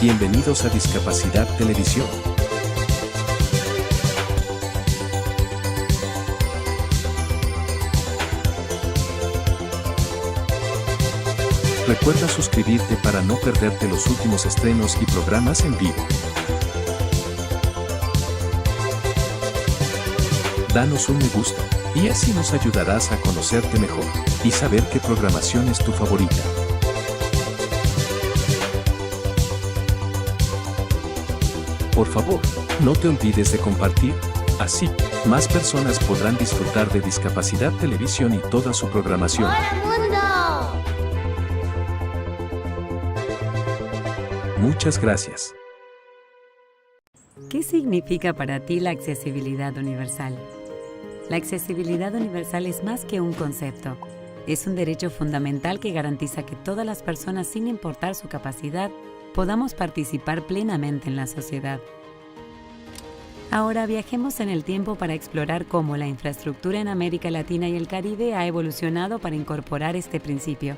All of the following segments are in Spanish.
Bienvenidos a Discapacidad Televisión. Recuerda suscribirte para no perderte los últimos estrenos y programas en vivo. Danos un me gusta, y así nos ayudarás a conocerte mejor y saber qué programación es tu favorita. Por favor, no te olvides de compartir, así, más personas podrán disfrutar de Discapacidad Televisión y toda su programación. ¡Hola, mundo! Muchas gracias. ¿Qué significa para ti la accesibilidad universal? La accesibilidad universal es más que un concepto. Es un derecho fundamental que garantiza que todas las personas, sin importar su capacidad, podamos participar plenamente en la sociedad. Ahora viajemos en el tiempo para explorar cómo la infraestructura en América Latina y el Caribe ha evolucionado para incorporar este principio.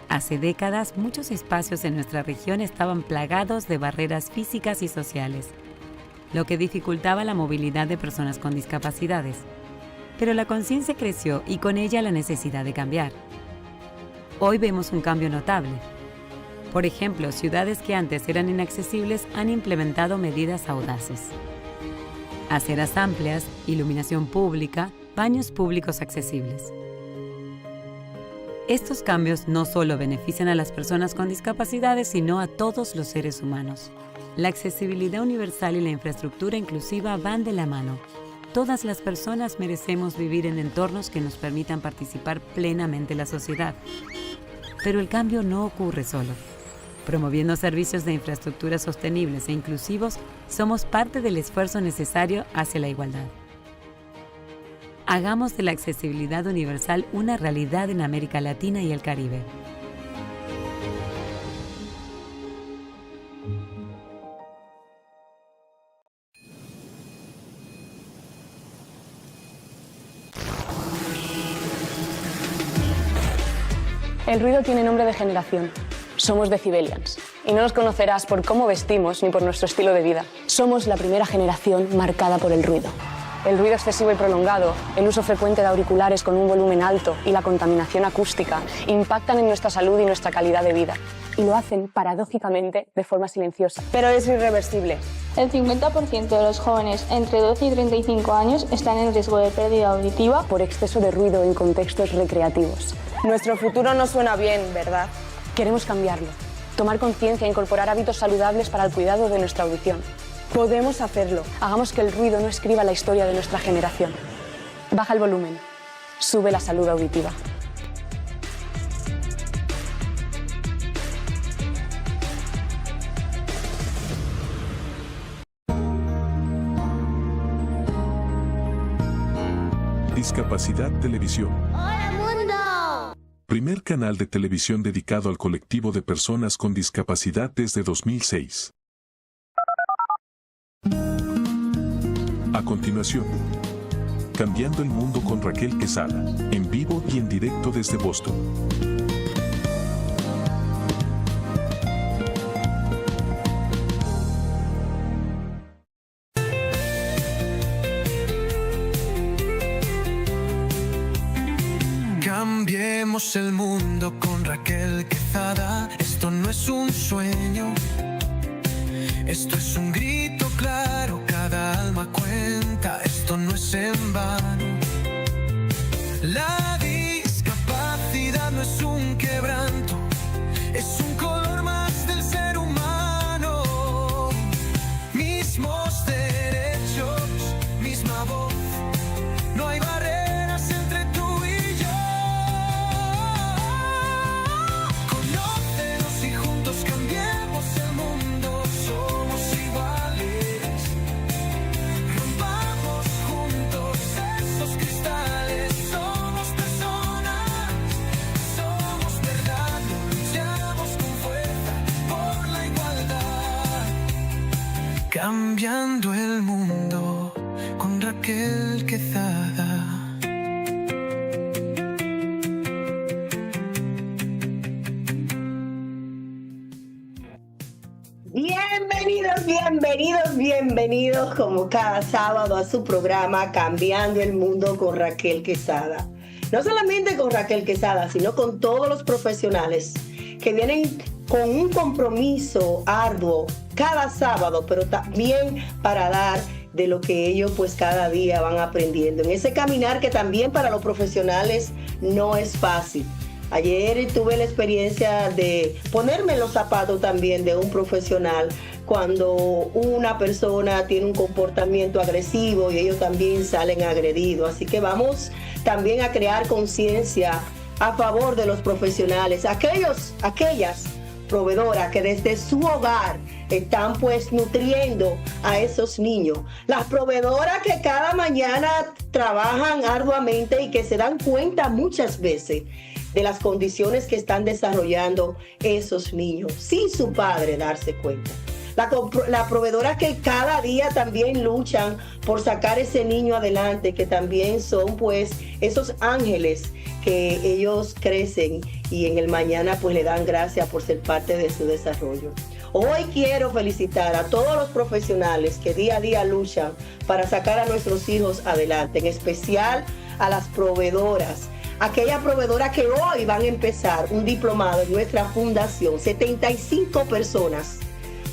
Hace décadas, muchos espacios en nuestra región estaban plagados de barreras físicas y sociales, lo que dificultaba la movilidad de personas con discapacidades. Pero la conciencia creció y con ella la necesidad de cambiar. Hoy vemos un cambio notable. Por ejemplo, ciudades que antes eran inaccesibles han implementado medidas audaces. Aceras amplias, iluminación pública, baños públicos accesibles. Estos cambios no solo benefician a las personas con discapacidades, sino a todos los seres humanos. La accesibilidad universal y la infraestructura inclusiva van de la mano. Todas las personas merecemos vivir en entornos que nos permitan participar plenamente en la sociedad. Pero el cambio no ocurre solo. Promoviendo servicios de infraestructura sostenibles e inclusivos, somos parte del esfuerzo necesario hacia la igualdad. Hagamos de la accesibilidad universal una realidad en América Latina y el Caribe. El ruido tiene nombre de generación. Somos decibelians. Y no nos conocerás por cómo vestimos ni por nuestro estilo de vida. Somos la primera generación marcada por el ruido. El ruido excesivo y prolongado, el uso frecuente de auriculares con un volumen alto y la contaminación acústica impactan en nuestra salud y nuestra calidad de vida. Y lo hacen, paradójicamente, de forma silenciosa. Pero es irreversible. El 50% de los jóvenes entre 12 y 35 años están en riesgo de pérdida auditiva por exceso de ruido en contextos recreativos. Nuestro futuro no suena bien, ¿verdad? Queremos cambiarlo. Tomar conciencia e incorporar hábitos saludables para el cuidado de nuestra audición. Podemos hacerlo. Hagamos que el ruido no escriba la historia de nuestra generación. Baja el volumen. Sube la salud auditiva. Discapacidad Televisión. ¡Hola, mundo! Primer canal de televisión dedicado al colectivo de personas con discapacidad desde 2006. A continuación, Cambiando el Mundo con Raquel Quesada, en vivo y en directo desde Boston. Cambiemos el mundo con Raquel Quesada. Esto no es un sueño, esto es un grito claro, cada alma cuenta, esto no es en vano. La discapacidad no es un quebranto, es un color más del ser humano. Mismos derechos, misma voz, no hay barreras entre tú y yo. Conócenos y juntos cambiemos el mundo. Somos iguales, rompamos juntos esos cristales. Somos personas, somos verdad, luchamos con fuerza por la igualdad. Cambiando el mundo con Raquel Quesada. Bienvenidos como cada sábado a su programa Cambiando el Mundo con Raquel Quesada. No solamente con Raquel Quesada, sino con todos los profesionales que vienen con un compromiso arduo cada sábado, pero también para dar de lo que ellos pues cada día van aprendiendo. En ese caminar que también para los profesionales no es fácil. Ayer tuve la experiencia de ponerme en los zapatos también de un profesional cuando una persona tiene un comportamiento agresivo y ellos también salen agredidos. Así que vamos también a crear conciencia a favor de los profesionales, aquellas proveedoras que desde su hogar están pues nutriendo a esos niños, las proveedoras que cada mañana trabajan arduamente y que se dan cuenta muchas veces de las condiciones que están desarrollando esos niños sin su padre darse cuenta. La proveedora que cada día también luchan por sacar ese niño adelante, que también son pues esos ángeles que ellos crecen y en el mañana pues le dan gracias por ser parte de su desarrollo. Hoy quiero felicitar a todos los profesionales que día a día luchan para sacar a nuestros hijos adelante, en especial a las proveedoras. Aquellas proveedoras que hoy van a empezar un diplomado en nuestra fundación, 75 personas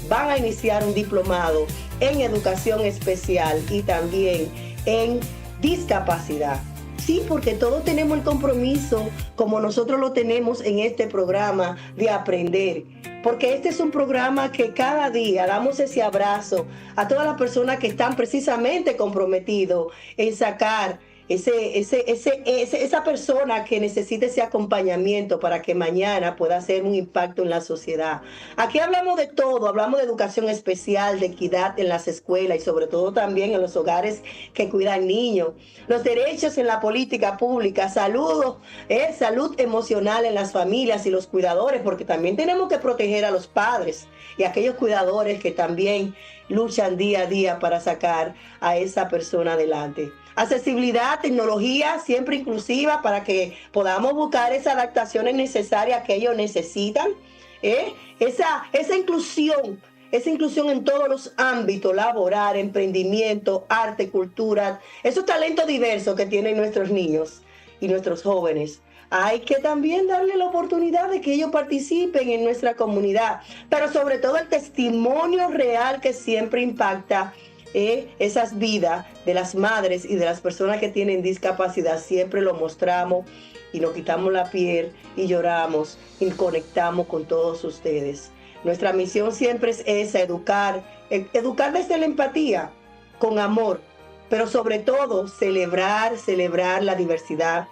van a iniciar un diplomado en educación especial y también en discapacidad. Sí, porque todos tenemos el compromiso, como nosotros lo tenemos en este programa, de aprender. Porque este es un programa que cada día damos ese abrazo a todas las personas que están precisamente comprometidos en sacar esa persona que necesita ese acompañamiento para que mañana pueda hacer un impacto en la sociedad. Aquí hablamos de todo, hablamos de educación especial, de equidad en las escuelas y sobre todo también en los hogares que cuidan niños, los derechos en la política pública, salud emocional en las familias y los cuidadores, porque también tenemos que proteger a los padres y a aquellos cuidadores que también luchan día a día para sacar a esa persona adelante. Accesibilidad, tecnología siempre inclusiva para que podamos buscar esas adaptaciones necesarias que ellos necesitan. Esa inclusión en todos los ámbitos, laboral, emprendimiento, arte, cultura, esos talentos diversos que tienen nuestros niños y nuestros jóvenes. Hay que también darle la oportunidad de que ellos participen en nuestra comunidad, pero sobre todo el testimonio real que siempre impacta esas vidas de las madres y de las personas que tienen discapacidad. Siempre lo mostramos y nos quitamos la piel y lloramos y conectamos con todos ustedes. Nuestra misión siempre es esa, educar desde la empatía, con amor, pero sobre todo celebrar la diversidad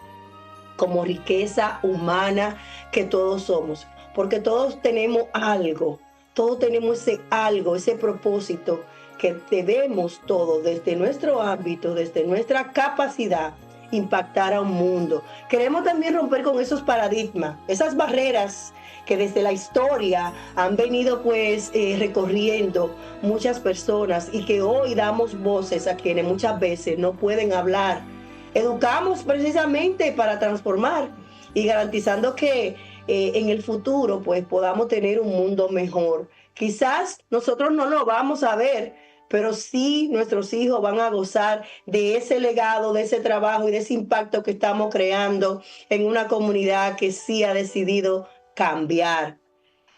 como riqueza humana que todos somos, porque todos tenemos algo, todos tenemos ese propósito que debemos todos desde nuestro ámbito, desde nuestra capacidad, impactar a un mundo. Queremos también romper con esos paradigmas, esas barreras que desde la historia han venido pues recorriendo muchas personas y que hoy damos voces a quienes muchas veces no pueden hablar. Educamos precisamente para transformar y garantizando que en el futuro pues podamos tener un mundo mejor. Quizás nosotros no lo vamos a ver, pero sí nuestros hijos van a gozar de ese legado, de ese trabajo y de ese impacto que estamos creando en una comunidad que sí ha decidido cambiar.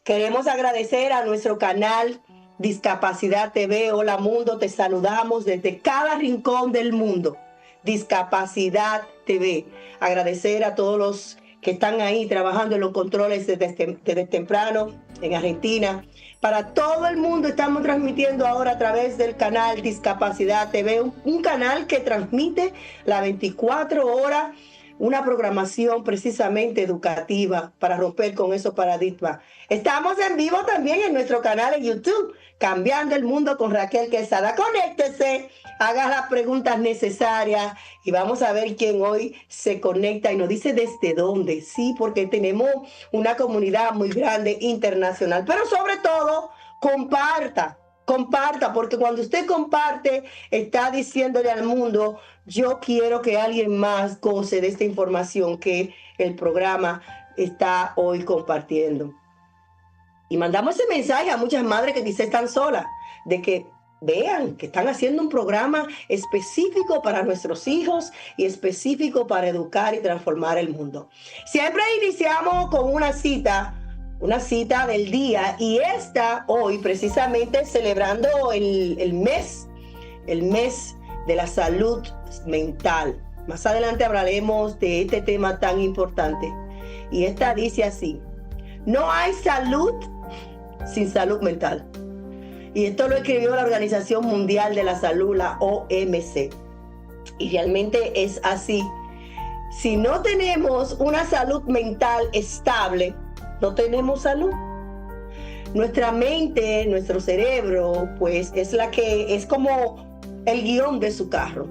Queremos agradecer a nuestro canal Discapacidad TV. Hola Mundo, te saludamos desde cada rincón del mundo. Discapacidad TV. Agradecer a todos los que están ahí trabajando en los controles desde temprano en Argentina. Para todo el mundo estamos transmitiendo ahora a través del canal Discapacidad TV, un canal que transmite las 24 horas una programación precisamente educativa para romper con esos paradigmas. Estamos en vivo también en nuestro canal en YouTube, Cambiando el Mundo con Raquel Quesada. Conéctese, haga las preguntas necesarias y vamos a ver quién hoy se conecta y nos dice desde dónde. Sí, porque tenemos una comunidad muy grande internacional, pero sobre todo comparta, porque cuando usted comparte, está diciéndole al mundo, yo quiero que alguien más goce de esta información que el programa está hoy compartiendo. Y mandamos ese mensaje a muchas madres que quizás están solas, de que vean que están haciendo un programa específico para nuestros hijos y específico para educar y transformar el mundo. Siempre iniciamos con una cita del día, y esta hoy precisamente celebrando el mes de la salud mental. Más adelante hablaremos de este tema tan importante. Y esta dice así: no hay salud sin salud mental. Y esto lo escribió la Organización Mundial de la Salud, la OMS. Y realmente es así. Si no tenemos una salud mental estable, no tenemos salud. Nuestra mente, nuestro cerebro, pues es como el guión de su carro.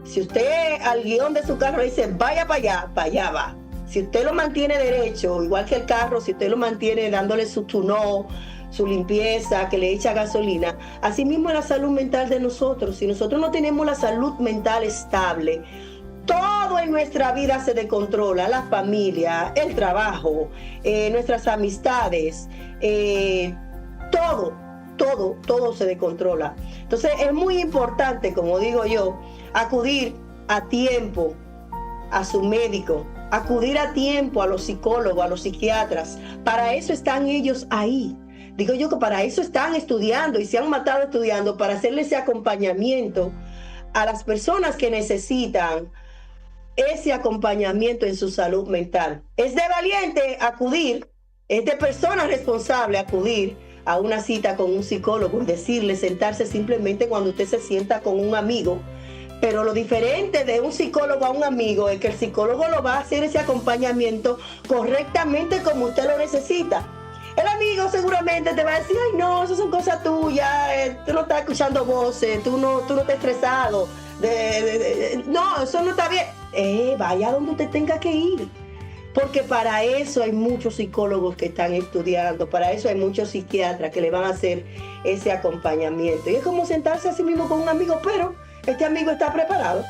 Si usted al guión de su carro le dice vaya para allá va. Si usted lo mantiene derecho, igual que el carro, si usted lo mantiene dándole su tunó, su limpieza, que le echa gasolina, así mismo es la salud mental de nosotros. Si nosotros no tenemos la salud mental estable, todo en nuestra vida se descontrola: la familia, el trabajo, nuestras amistades, todo se descontrola. Entonces es muy importante, como digo yo, acudir a tiempo a su médico, acudir a tiempo a los psicólogos, a los psiquiatras. Para eso están ellos ahí. Digo yo que para eso están estudiando y se han matado estudiando, para hacerle ese acompañamiento a las personas que necesitan ese acompañamiento en su salud mental. Es de valiente acudir, es de persona responsable acudir a una cita con un psicólogo y decirle, sentarse simplemente cuando usted se sienta con un amigo. Pero lo diferente de un psicólogo a un amigo es que el psicólogo lo va a hacer ese acompañamiento correctamente como usted lo necesita. El amigo seguramente te va a decir, ay no, eso son cosas tuyas, tú no estás escuchando voces, tú no estás estresado, no, eso no está bien. Vaya donde usted tenga que ir, porque para eso hay muchos psicólogos que están estudiando, para eso hay muchos psiquiatras que le van a hacer ese acompañamiento. Y es como sentarse a sí mismo con un amigo, pero este amigo está preparado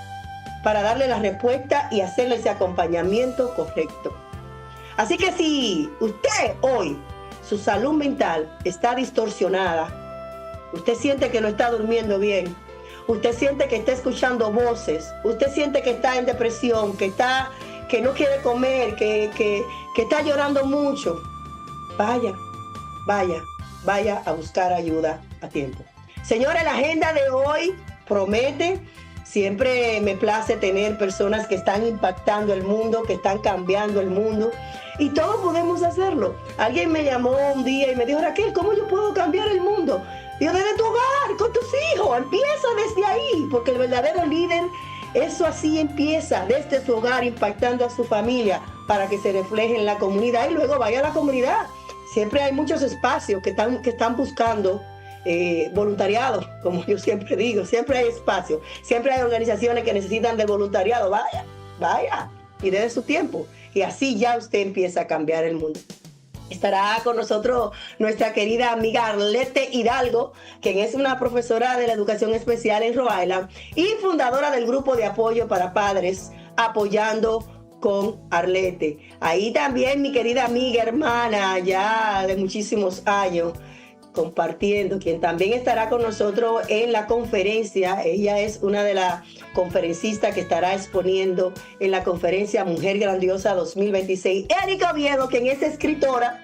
para darle la respuesta y hacerle ese acompañamiento correcto. Así que si usted hoy, su salud mental está distorsionada, usted siente que no está durmiendo bien, usted siente que está escuchando voces, usted siente que está en depresión, que no quiere comer, que está llorando mucho, vaya a buscar ayuda a tiempo. Señores, la agenda de hoy promete. Siempre me place tener personas que están impactando el mundo, que están cambiando el mundo, y todos podemos hacerlo. Alguien me llamó un día y me dijo, Raquel, ¿cómo yo puedo cambiar el mundo? Digo, desde tu hogar, con tus hijos, empieza desde ahí, porque el verdadero líder, eso así empieza, desde su hogar, impactando a su familia, para que se refleje en la comunidad y luego vaya a la comunidad. Siempre hay muchos espacios que están buscando voluntariado, como yo siempre digo, siempre hay espacio, siempre hay organizaciones que necesitan de voluntariado. Vaya y desde su tiempo, y así ya usted empieza a cambiar el mundo. Estará con nosotros nuestra querida amiga Arlette Hidalgo, quien es una profesora de la educación especial en Rhode Island y fundadora del grupo de apoyo para padres Apoyando con Arlette. Ahí también mi querida amiga, hermana ya de muchísimos años, compartiendo, quien también estará con nosotros en la conferencia. Ella es una de las conferencistas que estará exponiendo en la conferencia Mujer Grandiosa 2026. Erika Oviedo, quien es escritora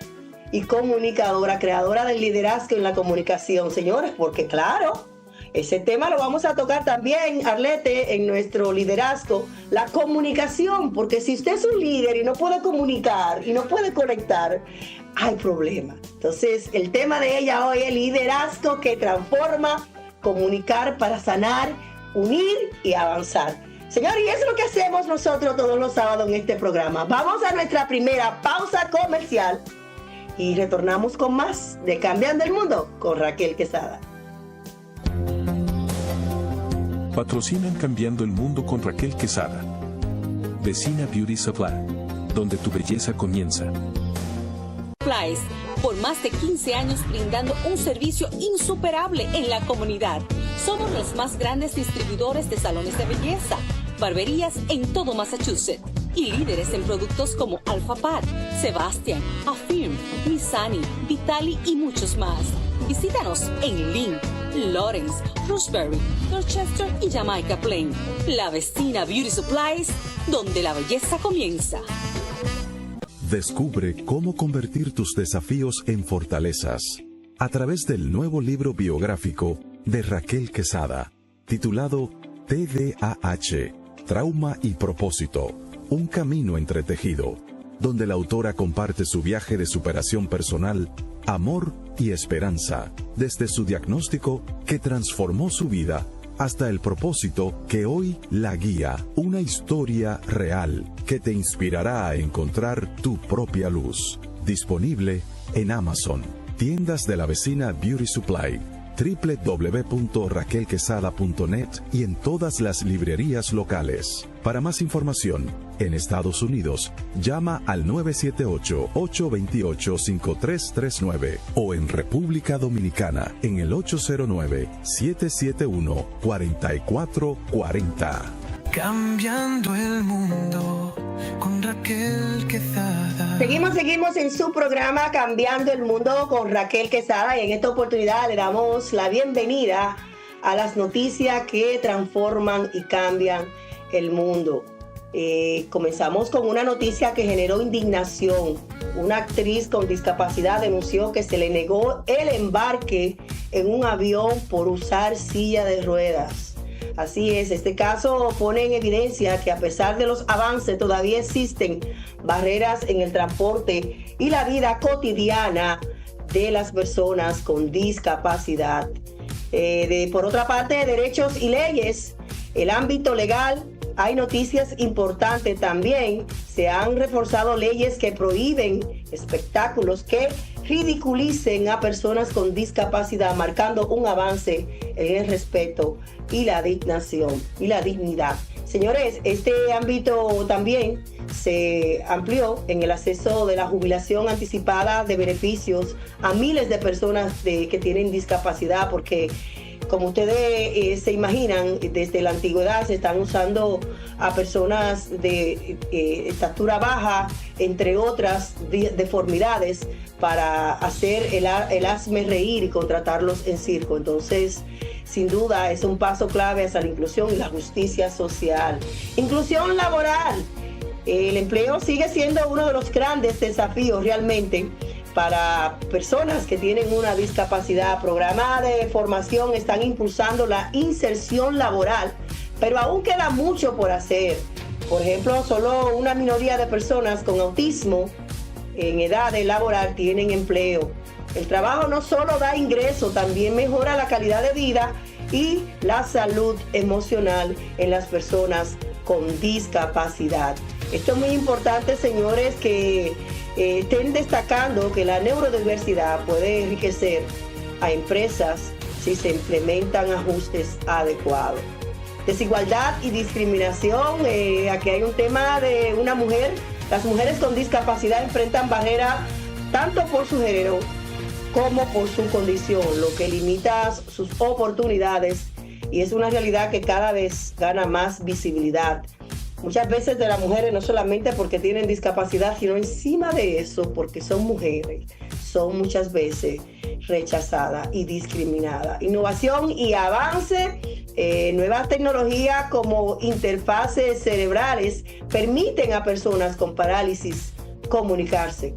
y comunicadora, creadora del liderazgo en la comunicación. Señores, porque claro, ese tema lo vamos a tocar también, Arlette, en nuestro liderazgo, la comunicación, porque si usted es un líder y no puede comunicar y no puede conectar, hay problema. Entonces, el tema de ella hoy es liderazgo que transforma, comunicar para sanar, unir y avanzar. Señor, y eso es lo que hacemos nosotros todos los sábados en este programa. Vamos a nuestra primera pausa comercial y retornamos con más de Cambiando el Mundo con Raquel Quesada. Patrocinan Cambiando el Mundo con Raquel Quesada. Vecina Beauty Supply, donde tu belleza comienza. Supplies, por más de 15 años brindando un servicio insuperable en la comunidad. Somos los más grandes distribuidores de salones de belleza, barberías en todo Massachusetts. y líderes en productos como Alphapad, Sebastian, Affirm, Missani, Vitali y muchos más. Visítanos en Lynn, Lawrence, Roxbury, Dorchester y Jamaica Plain. La Vecina Beauty Supplies, donde la belleza comienza. Descubre cómo convertir tus desafíos en fortalezas a través del nuevo libro biográfico de Raquel Quesada, titulado TDAH, Trauma y Propósito, un camino entretejido, donde la autora comparte su viaje de superación personal, amor y esperanza, desde su diagnóstico que transformó su vida hasta el propósito que hoy la guía, una historia real que te inspirará a encontrar tu propia luz. Disponible en Amazon, tiendas de la Vecina Beauty Supply, www.raquelquesada.net y en todas las librerías locales. Para más información, en Estados Unidos, llama al 978-828-5339 o en República Dominicana en el 809-771-4440. Cambiando el mundo con Raquel Quesada. Seguimos en su programa Cambiando el Mundo con Raquel Quesada y en esta oportunidad le damos la bienvenida a las noticias que transforman y cambian el mundo. Comenzamos con una noticia que generó indignación. Una actriz con discapacidad denunció que se le negó el embarque en un avión por usar silla de ruedas. Así es, este caso pone en evidencia que a pesar de los avances todavía existen barreras en el transporte y la vida cotidiana de las personas con discapacidad. Por otra parte, derechos y leyes, el ámbito legal, hay noticias importantes también. Se han reforzado leyes que prohíben espectáculos que ridiculicen a personas con discapacidad, marcando un avance en el respeto y la dignidad. Señores, este ámbito también se amplió en el acceso de la jubilación anticipada de beneficios a miles de personas que tienen discapacidad, porque como ustedes se imaginan, desde la antigüedad se están usando a personas de estatura baja, entre otras deformidades, para hacer el hazme reír y contratarlos en circo. Entonces, sin duda, es un paso clave hacia la inclusión y la justicia social. Inclusión laboral. El empleo sigue siendo uno de los grandes desafíos realmente para personas que tienen una discapacidad. Programas de formación están impulsando la inserción laboral, pero aún queda mucho por hacer. Por ejemplo, solo una minoría de personas con autismo en edad de laboral tienen empleo. El trabajo no solo da ingreso, también mejora la calidad de vida y la salud emocional en las personas con discapacidad. Esto es muy importante, señores, que estén destacando que la neurodiversidad puede enriquecer a empresas si se implementan ajustes adecuados. Desigualdad y discriminación. Aquí hay un tema de una mujer. Las mujeres con discapacidad enfrentan barreras tanto por su género como por su condición, lo que limita sus oportunidades y es una realidad que cada vez gana más visibilidad. Muchas veces de las mujeres, no solamente porque tienen discapacidad, sino encima de eso, porque son mujeres, son muchas veces rechazadas y discriminadas. Innovación y avance, nuevas tecnologías como interfaces cerebrales permiten a personas con parálisis comunicarse.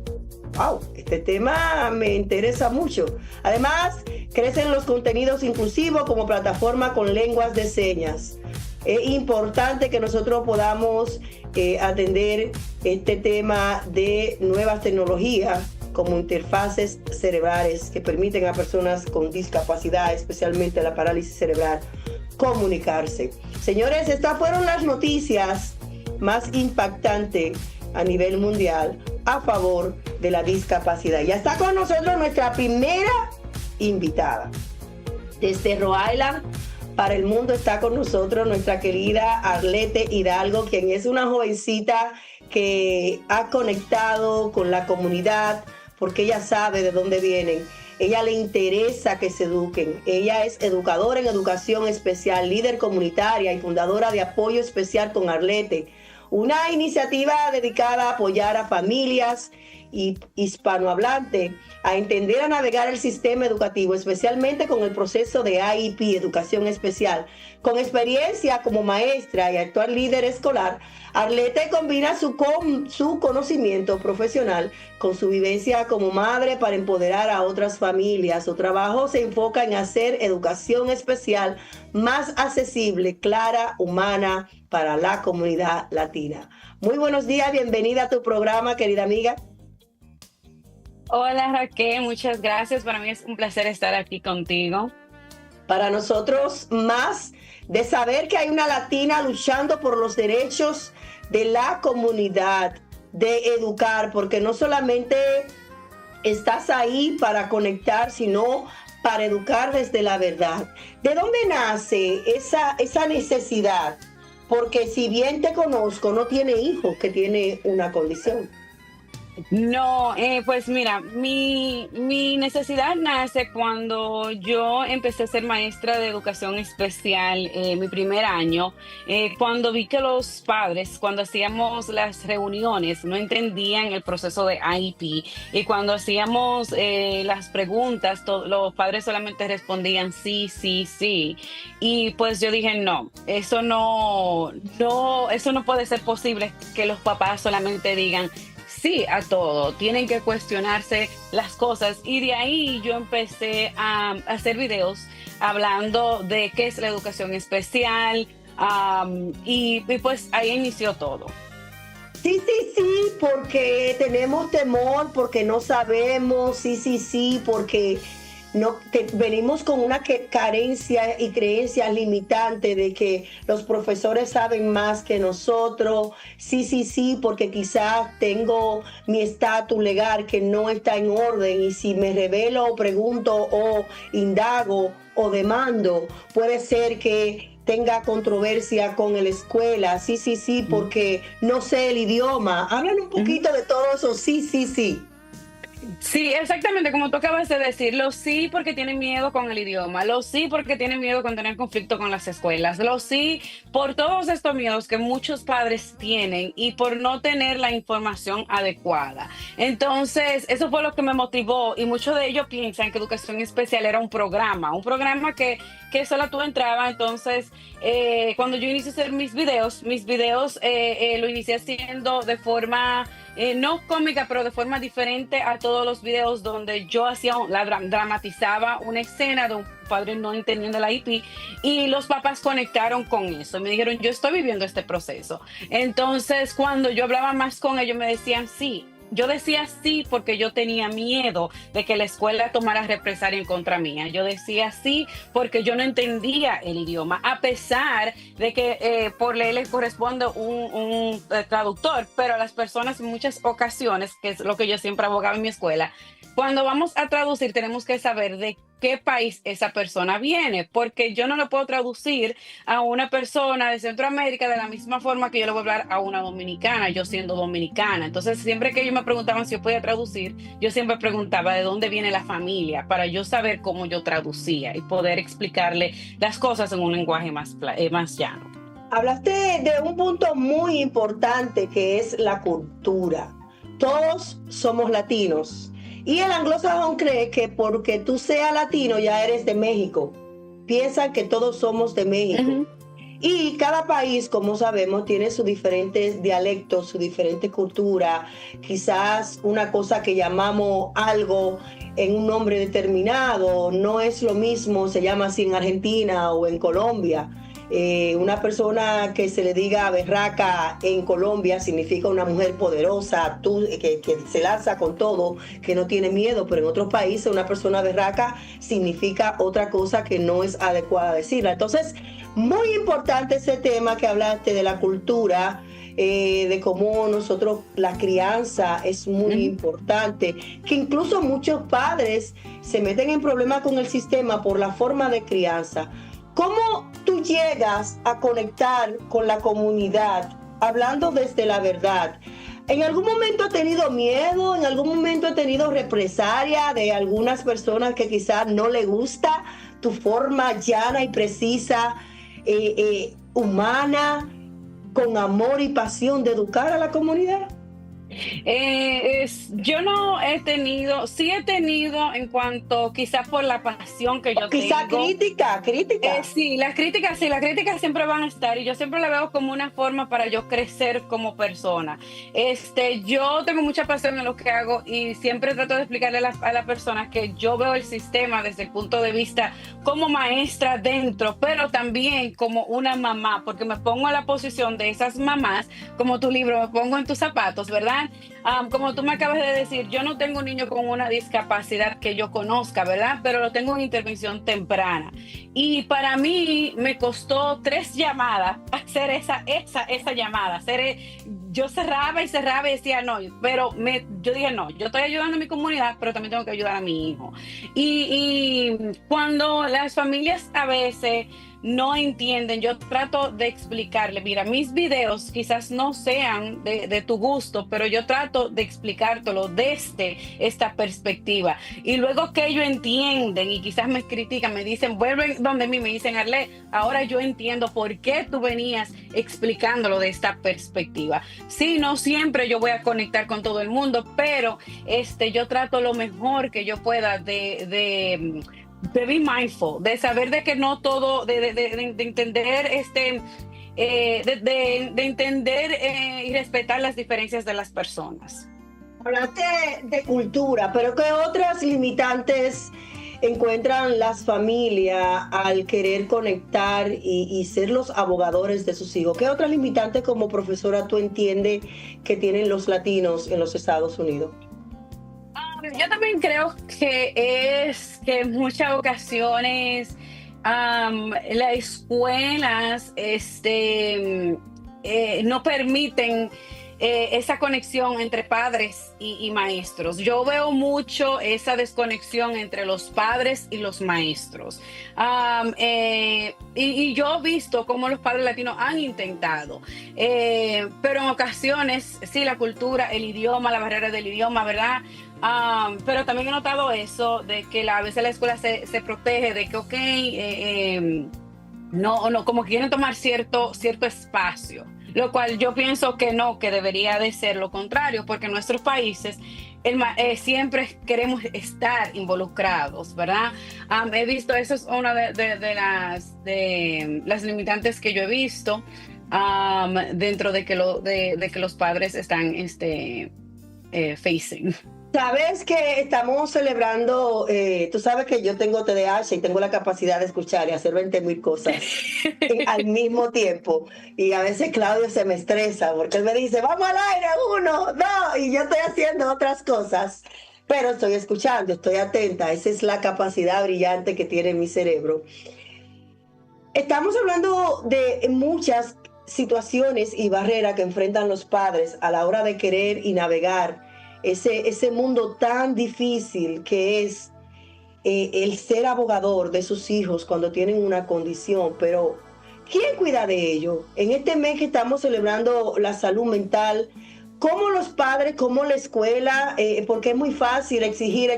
¡Wow! Este tema me interesa mucho. Además, crecen los contenidos inclusivos como plataforma con lenguas de señas. Es importante que nosotros podamos atender este tema de nuevas tecnologías como interfaces cerebrales que permiten a personas con discapacidad, especialmente la parálisis cerebral, comunicarse. Señores, estas fueron las noticias más impactantes a nivel mundial a favor de la discapacidad. Ya está con nosotros nuestra primera invitada. Desde Rhode Island para el mundo está con nosotros nuestra querida Arlette Hidalgo, quien es una jovencita que ha conectado con la comunidad porque ella sabe de dónde vienen. Ella le interesa que se eduquen. Ella es educadora en educación especial, líder comunitaria y fundadora de Apoyo Especial con Arlette, una iniciativa dedicada a apoyar a familias y hispanohablantes a entender, a navegar el sistema educativo, especialmente con el proceso de IEP, Educación Especial. Con experiencia como maestra y actual líder escolar, Arlette combina su conocimiento profesional con su vivencia como madre para empoderar a otras familias. Su trabajo se enfoca en hacer educación especial más accesible, clara, humana para la comunidad latina. Muy buenos días, bienvenida a tu programa, querida amiga. Hola Raquel, muchas gracias. Para mí es un placer estar aquí contigo. Para nosotros más de saber que hay una latina luchando por los derechos de la comunidad, de educar, porque no solamente estás ahí para conectar, sino para educar desde la verdad. ¿De dónde nace esa necesidad? Porque si bien te conozco, no tiene hijos que tiene una condición. No, pues mira, mi necesidad nace cuando yo empecé a ser maestra de educación especial mi primer año, cuando vi que los padres, cuando hacíamos las reuniones, no entendían el proceso de IEP, y cuando hacíamos las preguntas, los padres solamente respondían sí, sí, sí, y pues yo dije eso no puede ser posible que los papás solamente digan sí a todo, tienen que cuestionarse las cosas, y de ahí yo empecé a hacer videos hablando de qué es la educación especial, y pues ahí inició todo. Sí, porque tenemos temor, porque no sabemos, sí, porque venimos con una carencia y creencias limitantes de que los profesores saben más que nosotros. Sí, porque quizás tengo mi estatus legal que no está en orden, y si me revelo o pregunto o indago o demando, puede ser que tenga controversia con la escuela. Sí, porque no sé el idioma. Hablan un poquito de todo eso. Sí. Sí, exactamente, como tú acabas de decir, los sí porque tienen miedo con el idioma, los sí porque tienen miedo con tener conflicto con las escuelas, los sí por todos estos miedos que muchos padres tienen y por no tener la información adecuada. Entonces, eso fue lo que me motivó, y muchos de ellos piensan que educación especial era un programa que solo tú entrabas. Entonces, cuando yo inicié a hacer mis videos lo inicié haciendo de forma no cómica, pero de forma diferente a todos los videos, donde yo dramatizaba una escena de un padre no entendiendo la IP, y los papás conectaron con eso. Me dijeron, yo estoy viviendo este proceso. Entonces, cuando yo hablaba más con ellos, me decían sí. Yo decía sí porque yo tenía miedo de que la escuela tomara represalia en contra mía. Yo decía sí porque yo no entendía el idioma, a pesar de que por ley le corresponde un traductor, pero a las personas en muchas ocasiones, que es lo que yo siempre abogaba en mi escuela, cuando vamos a traducir tenemos que saber de qué país esa persona viene, porque yo no le puedo traducir a una persona de Centroamérica de la misma forma que yo le voy a hablar a una dominicana, yo siendo dominicana. Entonces, siempre que ellos me preguntaban si yo podía traducir, yo siempre preguntaba de dónde viene la familia, para yo saber cómo yo traducía y poder explicarle las cosas en un lenguaje más llano. Hablaste de un punto muy importante, que es la cultura. Todos somos latinos. Y el anglosajón cree que porque tú seas latino ya eres de México. Piensan que todos somos de México. Uh-huh. Y cada país, como sabemos, tiene sus diferentes dialectos, su diferente cultura. Quizás una cosa que llamamos algo en un nombre determinado no es lo mismo, se llama así en Argentina o en Colombia. Una persona que se le diga berraca en Colombia significa una mujer poderosa, que se lanza con todo, que no tiene miedo, pero en otros países una persona berraca significa otra cosa que no es adecuada decirla. Entonces, muy importante ese tema que hablaste de la cultura, de cómo nosotros, la crianza es muy importante, que incluso muchos padres se meten en problemas con el sistema por la forma de crianza. ¿Cómo tú llegas a conectar con la comunidad hablando desde la verdad? ¿En algún momento has tenido miedo? ¿En algún momento has tenido represalia de algunas personas que quizás no les gusta tu forma llana y precisa, humana? con amor y pasión de educar a la comunidad? Yo no he tenido, sí he tenido en cuanto quizás por la pasión que yo quizá tengo. Crítica. Sí, las críticas siempre van a estar y yo siempre la veo como una forma para yo crecer como persona. Yo tengo mucha pasión en lo que hago y siempre trato de explicarle a las personas que yo veo el sistema desde el punto de vista como maestra dentro, pero también como una mamá, porque me pongo en la posición de esas mamás, como tu libro, me pongo en tus zapatos, ¿verdad? Como tú me acabas de decir, yo no tengo un niño con una discapacidad que yo conozca, ¿verdad? Pero lo tengo en intervención temprana. Y para mí me costó 3 llamadas hacer esa llamada. Yo cerraba y decía no, pero yo dije no, yo estoy ayudando a mi comunidad, pero también tengo que ayudar a mi hijo. Y cuando las familias a veces no entienden, yo trato de explicarle, mira, mis videos quizás no sean de tu gusto, pero yo trato de explicártelo desde esta perspectiva. Y luego que ellos entienden y quizás me critican, me dicen, vuelven donde mí, me dicen, Arlet, ahora yo entiendo por qué tú venías explicándolo de esta perspectiva. Sí, no siempre yo voy a conectar con todo el mundo, pero yo trato lo mejor que yo pueda de be mindful, de saber de que no todo, de entender de entender y respetar las diferencias de las personas. Hablaste de cultura, pero ¿qué otras limitantes encuentran las familias al querer conectar y ser los abogadores de sus hijos? ¿Qué otras limitantes como profesora tú entiendes que tienen los latinos en los Estados Unidos? Yo también creo que en muchas ocasiones las escuelas no permiten esa conexión entre padres y maestros. Yo veo mucho esa desconexión entre los padres y los maestros. Y yo he visto cómo los padres latinos han intentado, pero en ocasiones, sí, la cultura, el idioma, la barrera del idioma, ¿verdad? Pero también he notado eso, de que a veces la escuela se protege de que, no, como que quieren tomar cierto espacio, lo cual yo pienso que no, que debería de ser lo contrario, porque en nuestros países siempre queremos estar involucrados, ¿verdad? He visto, eso es una de las limitantes que yo he visto dentro de que los padres están facing. Sabes que estamos celebrando, tú sabes que yo tengo TDAH y tengo la capacidad de escuchar y hacer 20,000 cosas al mismo tiempo. Y a veces Claudio se me estresa porque él me dice, vamos al aire, 1, 2, y yo estoy haciendo otras cosas. Pero estoy escuchando, estoy atenta. Esa es la capacidad brillante que tiene mi cerebro. Estamos hablando de muchas situaciones y barreras que enfrentan los padres a la hora de querer y navegar ese mundo tan difícil que es el ser abogador de sus hijos cuando tienen una condición. Pero ¿quién cuida de ellos? En este mes que estamos celebrando la salud mental, ¿cómo los padres, cómo la escuela? Porque es muy fácil exigir,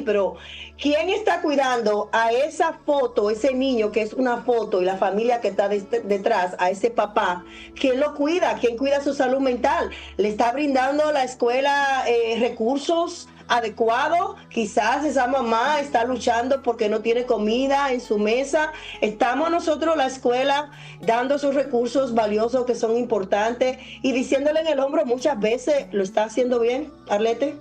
pero ¿quién está cuidando a esa foto, ese niño que es una foto y la familia que está detrás, a ese papá? ¿Quién lo cuida? ¿Quién cuida su salud mental? ¿Le está brindando la escuela recursos adecuados? Quizás esa mamá está luchando porque no tiene comida en su mesa. ¿Estamos nosotros, la escuela, dando esos recursos valiosos que son importantes y diciéndole en el hombro muchas veces, ¿lo está haciendo bien, Arlete?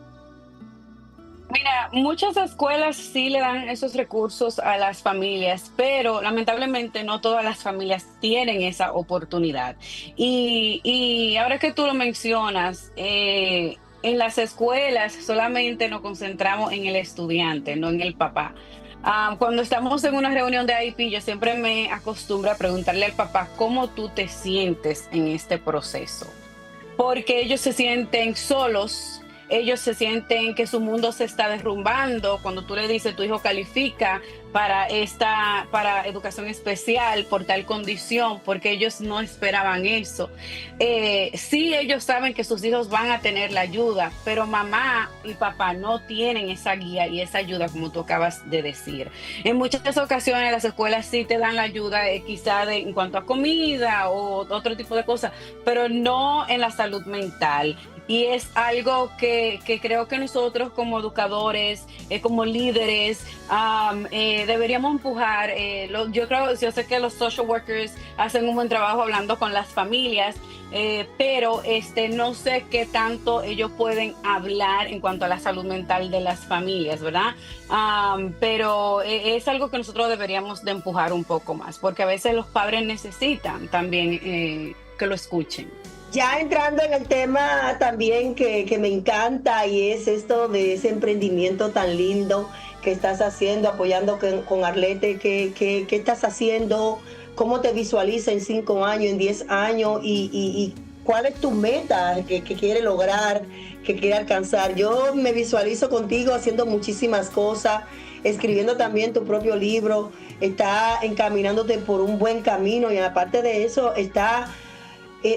Mira, muchas escuelas sí le dan esos recursos a las familias, pero lamentablemente no todas las familias tienen esa oportunidad. Y ahora que tú lo mencionas, en las escuelas solamente nos concentramos en el estudiante, no en el papá. Cuando estamos en una reunión de IEP, yo siempre me acostumbro a preguntarle al papá cómo tú te sientes en este proceso, porque ellos se sienten solos. ellos se sienten que su mundo se está derrumbando cuando tú le dices tu hijo califica para educación especial por tal condición, porque ellos no esperaban eso. Sí, ellos saben que sus hijos van a tener la ayuda, pero mamá y papá no tienen esa guía y esa ayuda como tú acabas de decir. En muchas ocasiones las escuelas sí te dan la ayuda quizá en cuanto a comida o otro tipo de cosas, pero no en la salud mental. Y es algo que creo que nosotros como educadores, como líderes, deberíamos empujar. Yo sé que los social workers hacen un buen trabajo hablando con las familias, pero no sé qué tanto ellos pueden hablar en cuanto a la salud mental de las familias, ¿verdad? Pero es algo que nosotros deberíamos de empujar un poco más, porque a veces los padres necesitan también que lo escuchen. Ya entrando en el tema también que me encanta, y es esto de ese emprendimiento tan lindo que estás haciendo, apoyando con Arlete. ¿Qué estás haciendo? ¿Cómo te visualizas en 5 años, en 10 años? ¿Y cuál es tu meta que quieres lograr, que quieres alcanzar? Yo me visualizo contigo haciendo muchísimas cosas, escribiendo también tu propio libro, está encaminándote por un buen camino, y aparte de eso está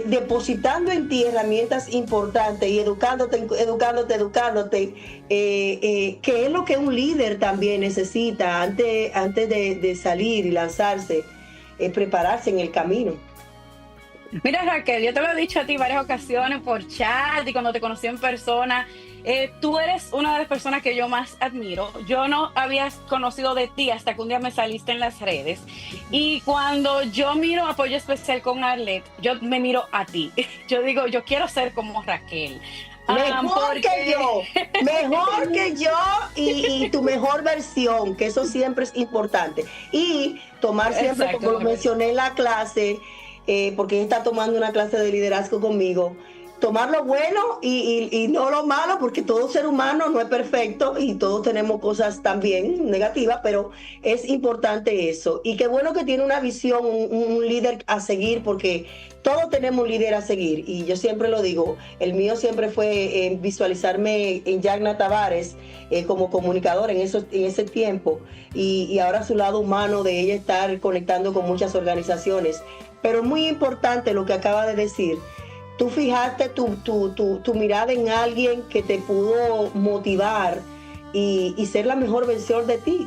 depositando en ti herramientas importantes y educándote, que es lo que un líder también necesita antes de salir y lanzarse, prepararse en el camino. Mira, Raquel, yo te lo he dicho a ti varias ocasiones por chat y cuando te conocí en persona. Tú eres una de las personas que yo más admiro. Yo no había conocido de ti hasta que un día me saliste en las redes. Y cuando yo miro Apoyo Especial con Arlette, yo me miro a ti. Yo digo, yo quiero ser como Raquel. Mejor que yo y tu mejor versión, que eso siempre es importante. Y tomar siempre, como lo mencioné en la clase, porque ella está tomando una clase de liderazgo conmigo, tomar lo bueno y no lo malo, porque todo ser humano no es perfecto y todos tenemos cosas también negativas, pero es importante eso. Y qué bueno que tiene una visión, un líder a seguir, porque todos tenemos un líder a seguir. Y yo siempre lo digo, el mío siempre fue visualizarme en Yagna Tavares como comunicador en ese tiempo, y ahora su lado humano de ella estar conectando con muchas organizaciones. Pero es muy importante lo que acaba de decir. Tú fijaste tu mirada en alguien que te pudo motivar y ser la mejor versión de ti.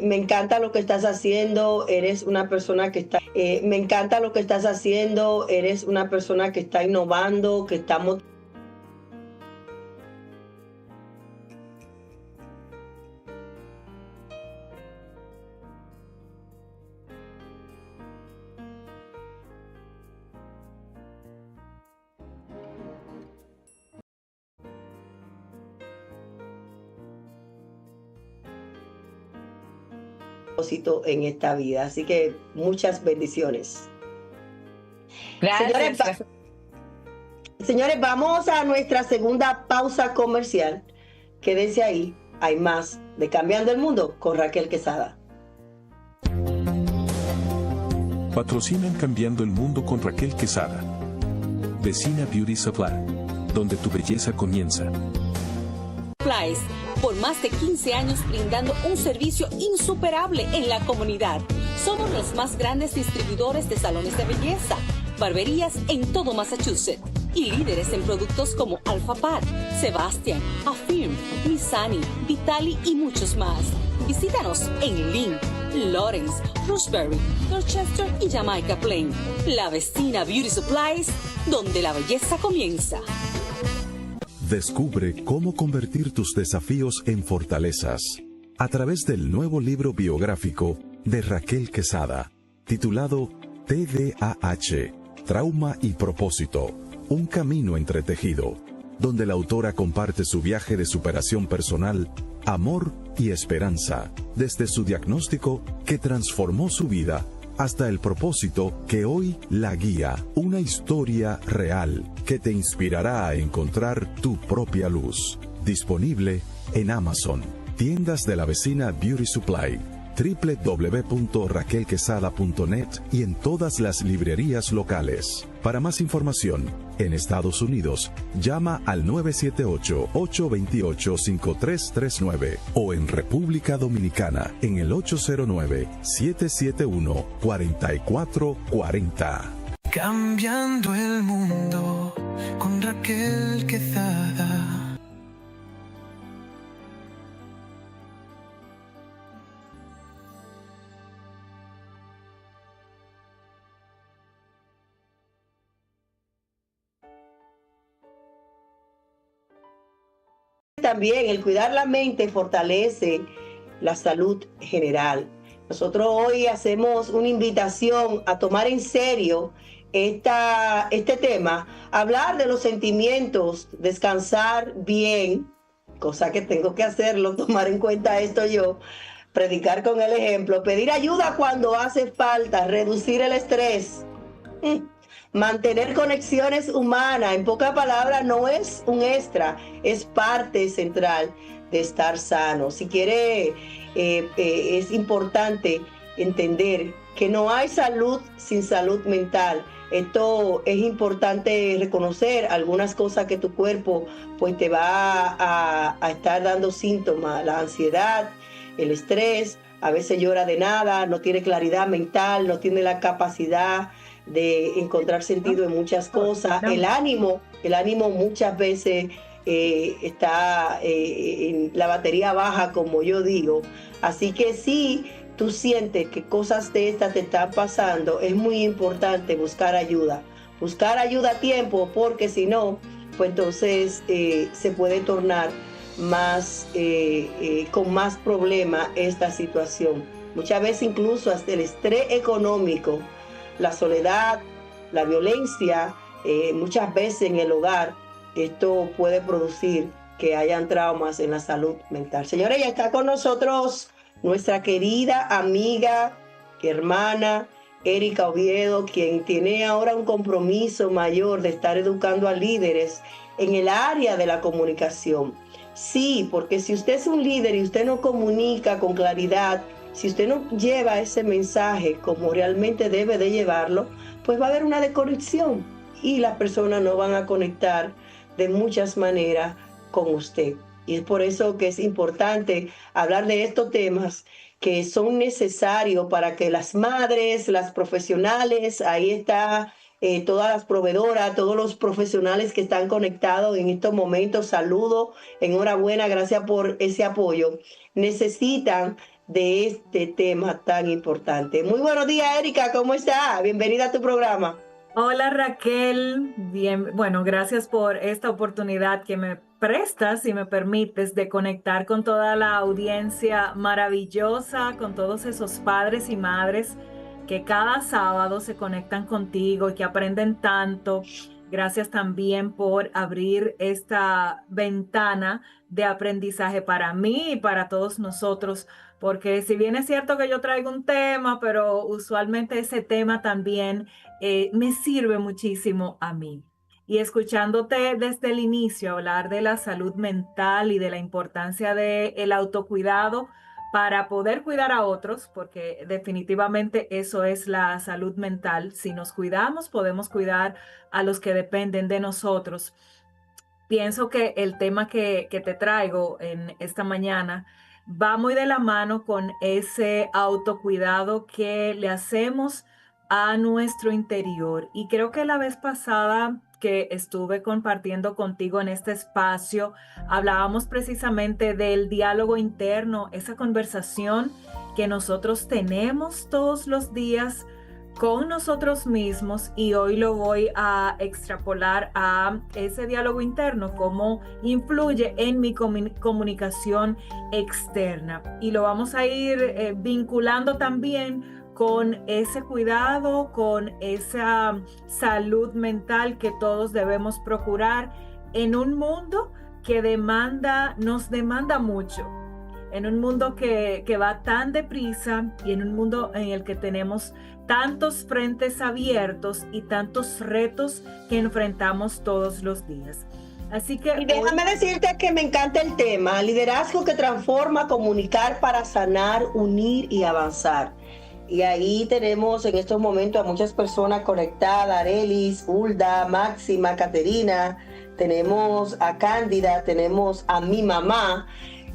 Me encanta lo que estás haciendo, eres una persona que está... me encanta lo que estás haciendo, eres una persona que está innovando, que está motivando. En esta vida, así que muchas bendiciones. Gracias. Señores, vamos a nuestra segunda pausa comercial. Quédense ahí, hay más de Cambiando el Mundo con Raquel Quesada. Patrocinan Cambiando el Mundo con Raquel Quesada. Vecina Beauty Supply, donde tu belleza comienza. Por más de 15 años brindando un servicio insuperable en la comunidad. Somos los más grandes distribuidores de salones de belleza, barberías en todo Massachusetts y líderes en productos como Alpha Pat, Sebastian, Affirm, Missani, Vitali y muchos más. Visítanos en Lynn, Lawrence, Roxbury, Dorchester y Jamaica Plain. La Vecina Beauty Supplies, donde la belleza comienza. Descubre cómo convertir tus desafíos en fortalezas a través del nuevo libro biográfico de Raquel Quesada, titulado TDAH, Trauma y Propósito, un camino entretejido. donde la autora comparte su viaje de superación personal, amor y esperanza, desde su diagnóstico que transformó su vida hasta el propósito que hoy la guía. Una historia real que te inspirará a encontrar tu propia luz. Disponible en Amazon, tiendas de la vecina Beauty Supply, www.raquelquesada.net y en todas las librerías locales. Para más información, en Estados Unidos, llama al 978-828-5339 o en República Dominicana en el 809-771-4440. Cambiando el mundo con Raquel Quezada. También el cuidar la mente fortalece la salud general. Nosotros hoy hacemos una invitación a tomar en serio este tema, hablar de los sentimientos, descansar bien, cosa que tengo que hacerlo, tomar en cuenta esto yo, predicar con el ejemplo, pedir ayuda cuando hace falta, reducir el estrés, mantener conexiones humanas. En pocas palabras, no es un extra, es parte central de estar sano. Si quiere, es importante entender que no hay salud sin salud mental. Esto es importante reconocer algunas cosas que tu cuerpo pues te va a estar dando síntomas. La ansiedad, el estrés, a veces llora de nada, no tiene claridad mental, no tiene la capacidad de encontrar sentido en muchas cosas. El ánimo muchas veces está en la batería baja, como yo digo. Así que si tú sientes que cosas de estas te están pasando, es muy importante buscar ayuda a tiempo, porque si no, pues entonces se puede tornar más con más problemas esta situación. Muchas veces incluso hasta el estrés económico, la soledad, la violencia, muchas veces en el hogar, esto puede producir que hayan traumas en la salud mental. Señores, ya está con nosotros nuestra querida amiga, hermana, Erika Oviedo, quien tiene ahora un compromiso mayor de estar educando a líderes en el área de la comunicación. Sí, porque si usted es un líder y usted no comunica con claridad, si usted no lleva ese mensaje como realmente debe de llevarlo, pues va a haber una desconexión y las personas no van a conectar de muchas maneras con usted. Y es por eso que es importante hablar de estos temas que son necesarios para que las madres, las profesionales, ahí está todas las proveedoras, todos los profesionales que están conectados en estos momentos, saludo, enhorabuena, gracias por ese apoyo, necesitan de este tema tan importante. Muy buenos días, Erika, ¿cómo está? Bienvenida a tu programa. Hola Raquel, bien, bueno, gracias por esta oportunidad que me prestas y me permites de conectar con toda la audiencia maravillosa, con todos esos padres y madres que cada sábado se conectan contigo y que aprenden tanto. Gracias también por abrir esta ventana de aprendizaje para mí y para todos nosotros, porque si bien es cierto que yo traigo un tema, pero usualmente ese tema también me sirve muchísimo a mí. Y escuchándote desde el inicio hablar de la salud mental y de la importancia del autocuidado para poder cuidar a otros, porque definitivamente eso es la salud mental. Si nos cuidamos, podemos cuidar a los que dependen de nosotros. Pienso que el tema que te traigo en esta mañana va muy de la mano con ese autocuidado que le hacemos a nuestro interior. Y creo que la vez pasada que estuve compartiendo contigo en este espacio, hablábamos precisamente del diálogo interno, esa conversación que nosotros tenemos todos los días con nosotros mismos, y hoy lo voy a extrapolar a ese diálogo interno, cómo influye en mi comunicación externa. Y lo vamos a ir vinculando también con ese cuidado, con esa salud mental que todos debemos procurar en un mundo que nos demanda mucho, en un mundo que va tan deprisa y en un mundo en el que tenemos tantos frentes abiertos y tantos retos que enfrentamos todos los días. Así que y déjame decirte que me encanta el tema, liderazgo que transforma, comunicar para sanar, unir y avanzar. Y ahí tenemos en estos momentos a muchas personas conectadas, Arelis, Hulda, Máxima, Caterina, tenemos a Cándida, tenemos a mi mamá,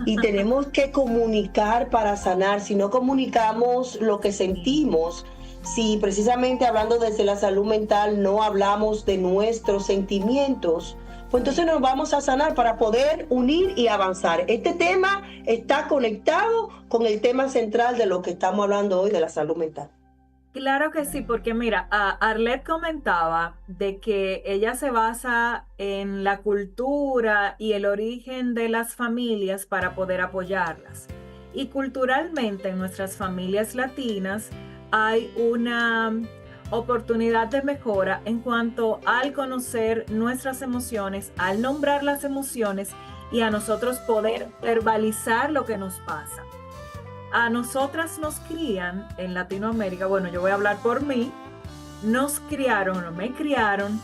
y tenemos que comunicar para sanar. Si no comunicamos lo que sentimos, si precisamente hablando desde la salud mental no hablamos de nuestros sentimientos, pues entonces nos vamos a sanar para poder unir y avanzar. Este tema está conectado con el tema central de lo que estamos hablando hoy, de la salud mental. Claro que sí, porque mira, Arlette comentaba de que ella se basa en la cultura y el origen de las familias para poder apoyarlas. Y culturalmente en nuestras familias latinas hay una oportunidad de mejora en cuanto al conocer nuestras emociones, al nombrar las emociones y a nosotros poder verbalizar lo que nos pasa. A nosotras nos crían en Latinoamérica, bueno, yo voy a hablar por mí, me criaron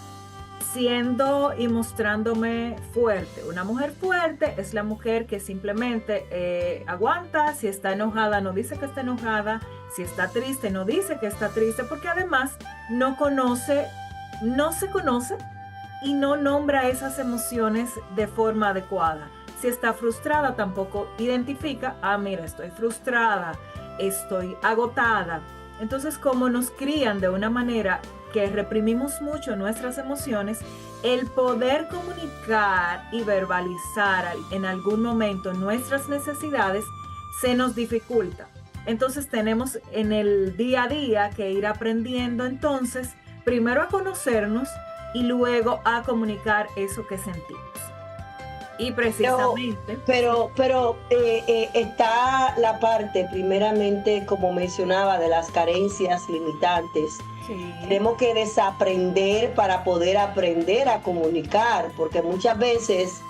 siendo y mostrándome fuerte. Una mujer fuerte es la mujer que simplemente aguanta, si está enojada no dice que está enojada, si está triste no dice que está triste, porque además no se conoce y no nombra esas emociones de forma adecuada. Si está frustrada, tampoco identifica, mira, estoy frustrada, estoy agotada. Entonces, como nos crían de una manera que reprimimos mucho nuestras emociones, el poder comunicar y verbalizar en algún momento nuestras necesidades se nos dificulta. Entonces, tenemos en el día a día que ir aprendiendo entonces, primero a conocernos y luego a comunicar eso que sentimos. Y precisamente... Pero está la parte, primeramente, como mencionaba, de las carencias limitantes. Sí. Tenemos que desaprender para poder aprender a comunicar, porque muchas veces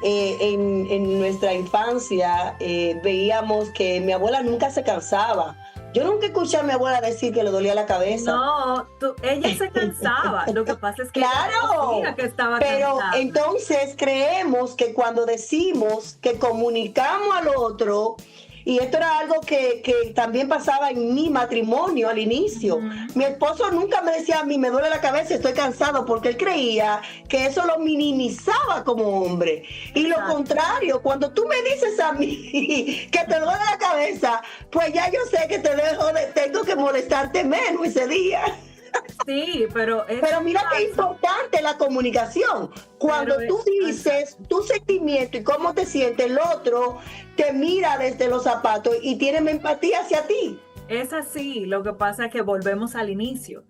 en nuestra infancia veíamos que mi abuela nunca se cansaba. Yo nunca escuché a mi abuela decir que le dolía la cabeza. No, ella se cansaba. Lo que pasa es que claro, ella que estaba pero cansada. Entonces creemos que cuando decimos que comunicamos al otro, y esto era algo que también pasaba en mi matrimonio al inicio. Mi esposo nunca me decía a mí, me duele la cabeza, estoy cansado, porque él creía que eso lo minimizaba como hombre. Y lo contrario, cuando tú me dices a mí que te duele la cabeza, pues ya yo sé que tengo que molestarte menos ese día. Sí, pero mira qué importante la comunicación. Cuando tú dices tu sentimiento y cómo te sientes, el otro te mira desde los zapatos y tiene empatía hacia ti. Es así, lo que pasa es que volvemos al inicio.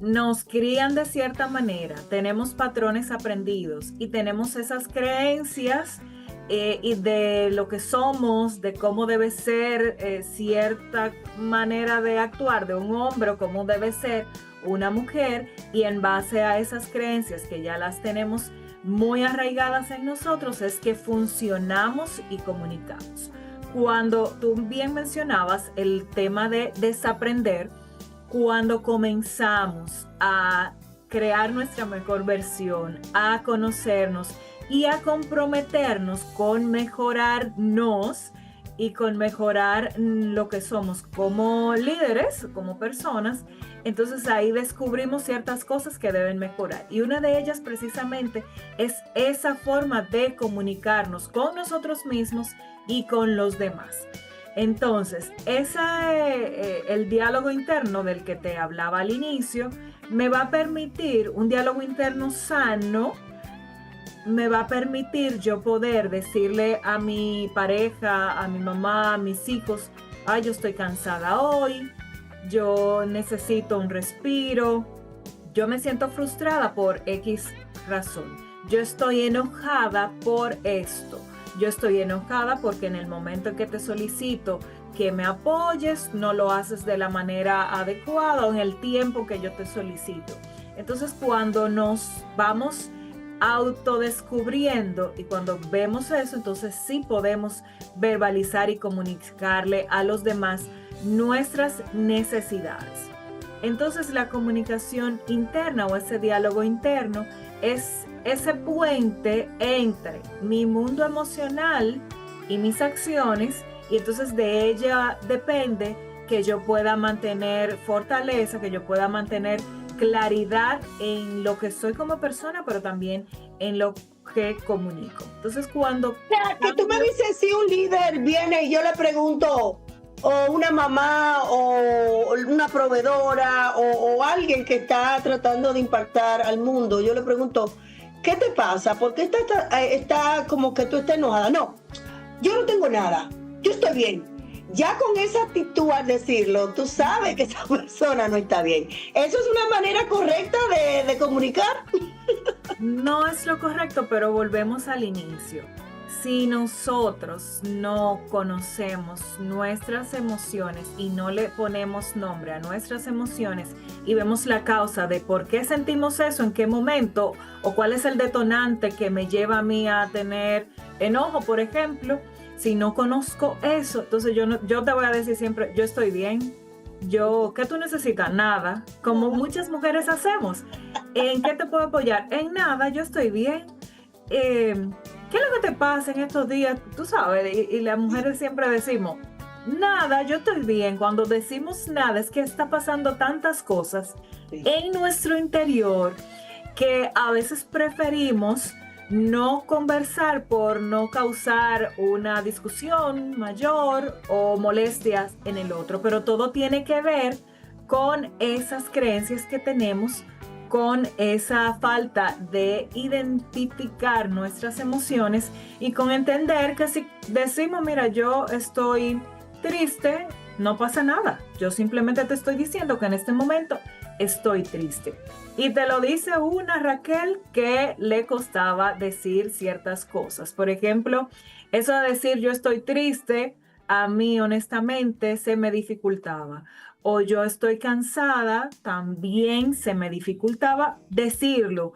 Nos crían de cierta manera, tenemos patrones aprendidos y tenemos esas creencias y de lo que somos, de cómo debe ser cierta manera de actuar de un hombre o cómo debe ser una mujer, y en base a esas creencias que ya las tenemos muy arraigadas en nosotros es que funcionamos y comunicamos. Cuando tú bien mencionabas el tema de desaprender, cuando comenzamos a crear nuestra mejor versión, a conocernos y a comprometernos con mejorarnos y con mejorar lo que somos como líderes, como personas, entonces ahí descubrimos ciertas cosas que deben mejorar. Y una de ellas precisamente es esa forma de comunicarnos con nosotros mismos y con los demás. Entonces, el diálogo interno del que te hablaba al inicio me va a permitir, un diálogo interno sano, me va a permitir yo poder decirle a mi pareja, a mi mamá, a mis hijos, yo estoy cansada hoy, yo necesito un respiro, yo me siento frustrada por X razón, yo estoy enojada por esto, yo estoy enojada porque en el momento en que te solicito que me apoyes, no lo haces de la manera adecuada o en el tiempo que yo te solicito. Entonces, cuando nos vamos autodescubriendo, y cuando vemos eso, entonces sí podemos verbalizar y comunicarle a los demás nuestras necesidades. Entonces la comunicación interna o ese diálogo interno es ese puente entre mi mundo emocional y mis acciones, y entonces de ella depende que yo pueda mantener fortaleza, que yo pueda mantener claridad en lo que soy como persona, pero también en lo que comunico. Entonces cuando... Que tú me dices si un líder viene y yo le pregunto, o una mamá, o una proveedora, o alguien que está tratando de impactar al mundo, yo le pregunto, ¿qué te pasa? ¿Por qué está como que tú estás enojada? No, yo no tengo nada, yo estoy bien. Ya con esa actitud al decirlo, tú sabes que esa persona no está bien. ¿Eso es una manera correcta de comunicar? No es lo correcto, pero volvemos al inicio. Si nosotros no conocemos nuestras emociones y no le ponemos nombre a nuestras emociones y vemos la causa de por qué sentimos eso, en qué momento, o cuál es el detonante que me lleva a mí a tener enojo, por ejemplo, si no conozco eso, entonces yo te voy a decir siempre, yo estoy bien. ¿Qué tú necesitas? Nada. Como muchas mujeres hacemos. ¿En qué te puedo apoyar? En nada, yo estoy bien. ¿Qué es lo que te pasa en estos días? Tú sabes, y las mujeres siempre decimos, nada, yo estoy bien. Cuando decimos nada, es que está pasando tantas cosas en nuestro interior que a veces preferimos no conversar por no causar una discusión mayor o molestias en el otro, pero todo tiene que ver con esas creencias que tenemos, con esa falta de identificar nuestras emociones y con entender que si decimos, mira, yo estoy triste, no pasa nada. Yo simplemente te estoy diciendo que en este momento estoy triste. Y te lo dice una Raquel que le costaba decir ciertas cosas. Por ejemplo, eso de decir yo estoy triste, a mí honestamente se me dificultaba. O yo estoy cansada, también se me dificultaba decirlo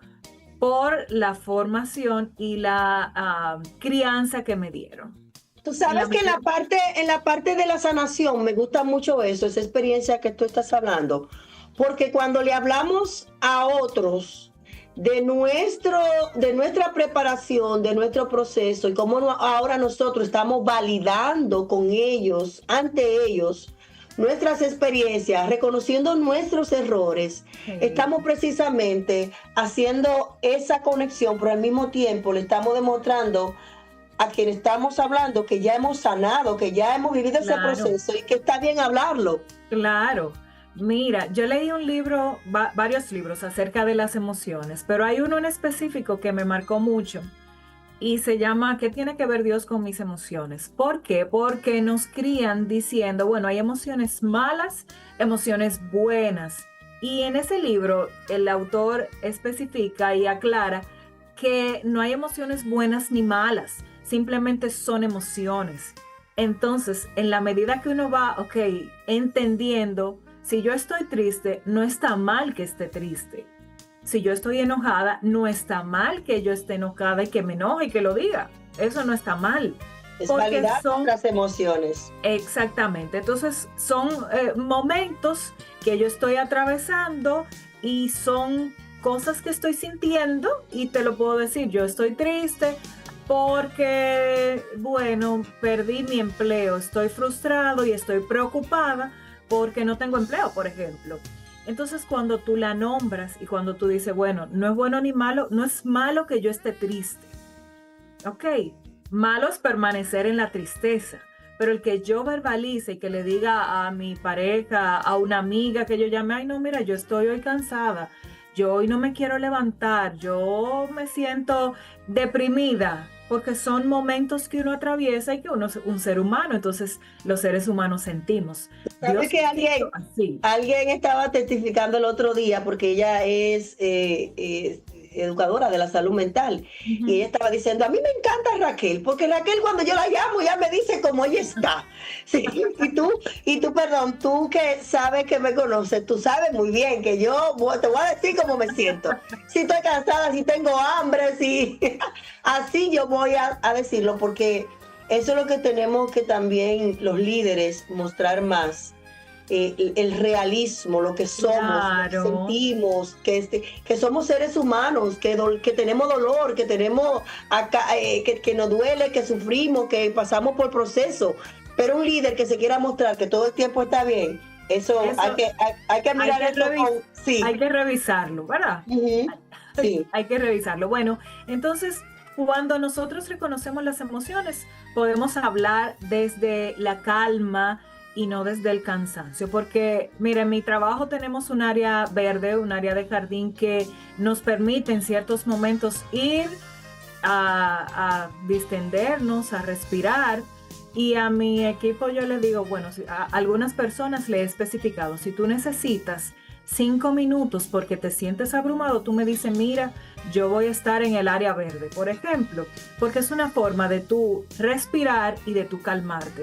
por la formación y la crianza que me dieron. Tú sabes que en la parte de la sanación me gusta mucho eso, esa experiencia que tú estás hablando. Porque cuando le hablamos a otros de nuestra preparación, de nuestro proceso y cómo ahora nosotros estamos validando con ellos, ante ellos, nuestras experiencias, reconociendo nuestros errores, estamos precisamente haciendo esa conexión, pero al mismo tiempo le estamos demostrando a quien estamos hablando que ya hemos sanado, que ya hemos vivido ese proceso y que está bien hablarlo. Claro. Mira, yo leí un libro, varios libros acerca de las emociones, pero hay uno en específico que me marcó mucho y se llama ¿Qué tiene que ver Dios con mis emociones? ¿Por qué? Porque nos crían diciendo, bueno, hay emociones malas, emociones buenas. Y en ese libro el autor especifica y aclara que no hay emociones buenas ni malas, simplemente son emociones. Entonces, en la medida que uno va, entendiendo, si yo estoy triste, no está mal que esté triste. Si yo estoy enojada, no está mal que yo esté enojada y que me enoje y que lo diga. Eso no está mal. Es validar las emociones. Exactamente. Entonces, son momentos que yo estoy atravesando y son cosas que estoy sintiendo y te lo puedo decir. Yo estoy triste porque, bueno, perdí mi empleo. Estoy frustrado y estoy preocupada porque no tengo empleo, por ejemplo. Entonces, cuando tú la nombras y cuando tú dices, bueno, no es bueno ni malo, no es malo que yo esté triste. Ok, malo es permanecer en la tristeza, pero el que yo verbalice y que le diga a mi pareja, a una amiga que yo llame, ay, no, mira, yo estoy hoy cansada, yo hoy no me quiero levantar, yo me siento deprimida, porque son momentos que uno atraviesa y que uno es un ser humano, entonces los seres humanos sentimos. ¿Sabes que alguien estaba testificando el otro día porque ella es educadora de la salud mental, y ella estaba diciendo, a mí me encanta Raquel, porque Raquel cuando yo la llamo ya me dice cómo ella está. Sí, y tú, perdón, tú que sabes que me conoces, tú sabes muy bien que yo te voy a decir cómo me siento. Si estoy cansada, si tengo hambre, si así yo voy a decirlo, porque eso es lo que tenemos que también los líderes mostrar más. El realismo, lo que somos, Claro. lo que sentimos, que somos seres humanos, que tenemos dolor, que tenemos que nos duele, que sufrimos, que pasamos por proceso. Pero un líder que se quiera mostrar que todo el tiempo está bien, eso hay que mirar eso sí. Hay que revisarlo, ¿verdad? Sí. Hay que revisarlo. Bueno, entonces, cuando nosotros reconocemos las emociones, podemos hablar desde la calma y no desde el cansancio, porque mira, en mi trabajo tenemos un área verde, un área de jardín que nos permite en ciertos momentos ir a distendernos, a respirar, y a mi equipo yo les digo, bueno, a algunas personas les he especificado, si tú necesitas 5 minutos porque te sientes abrumado, tú me dices, mira, yo voy a estar en el área verde, por ejemplo, porque es una forma de tú respirar y de tú calmarte.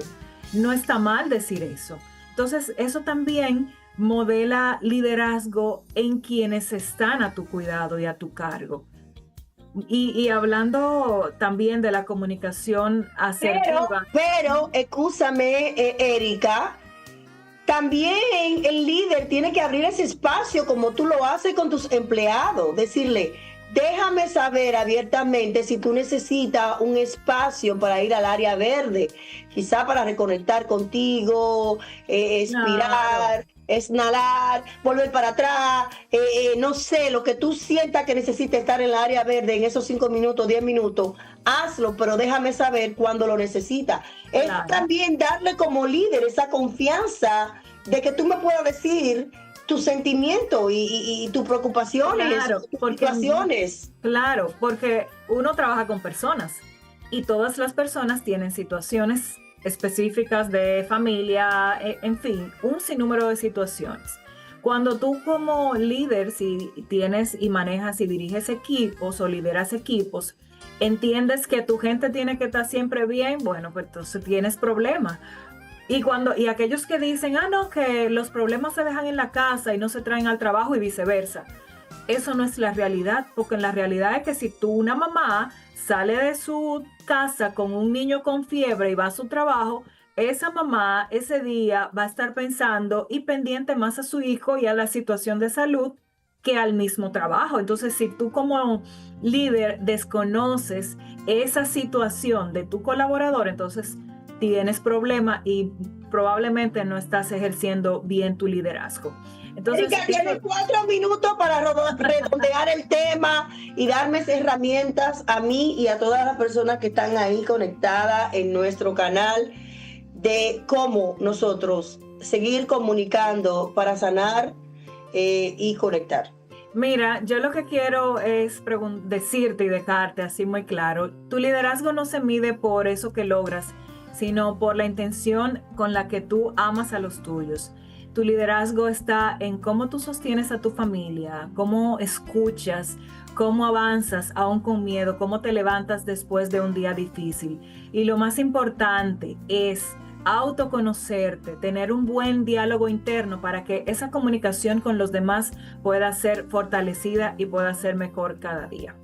No está mal decir eso. Entonces, eso también modela liderazgo en quienes están a tu cuidado y a tu cargo. Y hablando también de la comunicación asertiva. Pero, escúchame, Erika, también el líder tiene que abrir ese espacio como tú lo haces con tus empleados. Decirle, déjame saber abiertamente si tú necesitas un espacio para ir al área verde, quizá para reconectar contigo, expirar, exhalar, volver para atrás, no sé, lo que tú sientas que necesites estar en el área verde en esos 5 minutos, 10 minutos, hazlo, pero déjame saber cuándo lo necesitas. Es también darle como líder esa confianza de que tú me puedas decir tus sentimientos y tus preocupaciones, tus situaciones. Claro, porque uno trabaja con personas y todas las personas tienen situaciones específicas de familia, en fin, un sinnúmero de situaciones. Cuando tú como líder, si tienes y manejas y diriges equipos o lideras equipos, entiendes que tu gente tiene que estar siempre bien, bueno, pues entonces tienes problemas. Y aquellos que dicen, no, que los problemas se dejan en la casa y no se traen al trabajo y viceversa. Eso no es la realidad, porque la realidad es que si una mamá sale de su casa con un niño con fiebre y va a su trabajo, esa mamá ese día va a estar pensando y pendiente más a su hijo y a la situación de salud que al mismo trabajo. Entonces, si tú como líder desconoces esa situación de tu colaborador, entonces tienes problema y probablemente no estás ejerciendo bien tu liderazgo. Entonces, Erika, tienes 4 minutos para redondear el tema y darme herramientas a mí y a todas las personas que están ahí conectadas en nuestro canal de cómo nosotros seguir comunicando para sanar y conectar. Mira, yo lo que quiero es decirte y dejarte así muy claro, tu liderazgo no se mide por eso que logras, sino por la intención con la que tú amas a los tuyos. Tu liderazgo está en cómo tú sostienes a tu familia, cómo escuchas, cómo avanzas aún con miedo, cómo te levantas después de un día difícil. Y lo más importante es autoconocerte, tener un buen diálogo interno para que esa comunicación con los demás pueda ser fortalecida y pueda ser mejor cada día.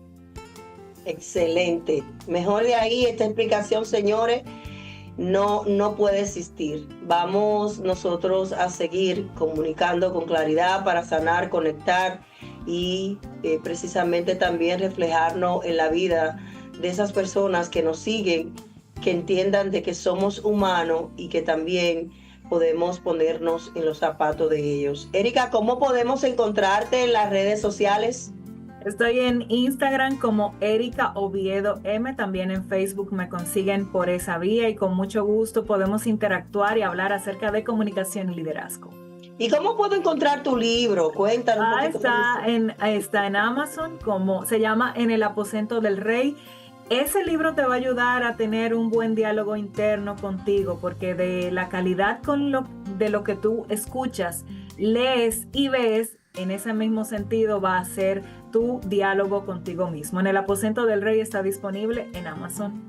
Excelente. Mejor de ahí esta explicación, señores. No puede existir. Vamos nosotros a seguir comunicando con claridad para sanar, conectar y precisamente también reflejarnos en la vida de esas personas que nos siguen, que entiendan de que somos humanos y que también podemos ponernos en los zapatos de ellos. Erika, ¿cómo podemos encontrarte en las redes sociales? Estoy en Instagram como Erika Oviedo M, también en Facebook me consiguen por esa vía y con mucho gusto podemos interactuar y hablar acerca de comunicación y liderazgo. ¿Y cómo puedo encontrar tu libro? Cuéntanos. Está en Amazon, se llama En el aposento del rey. Ese libro te va a ayudar a tener un buen diálogo interno contigo, porque de la calidad de lo que tú escuchas, lees y ves, en ese mismo sentido va a ser tu diálogo contigo mismo. En el aposento del rey está disponible en Amazon.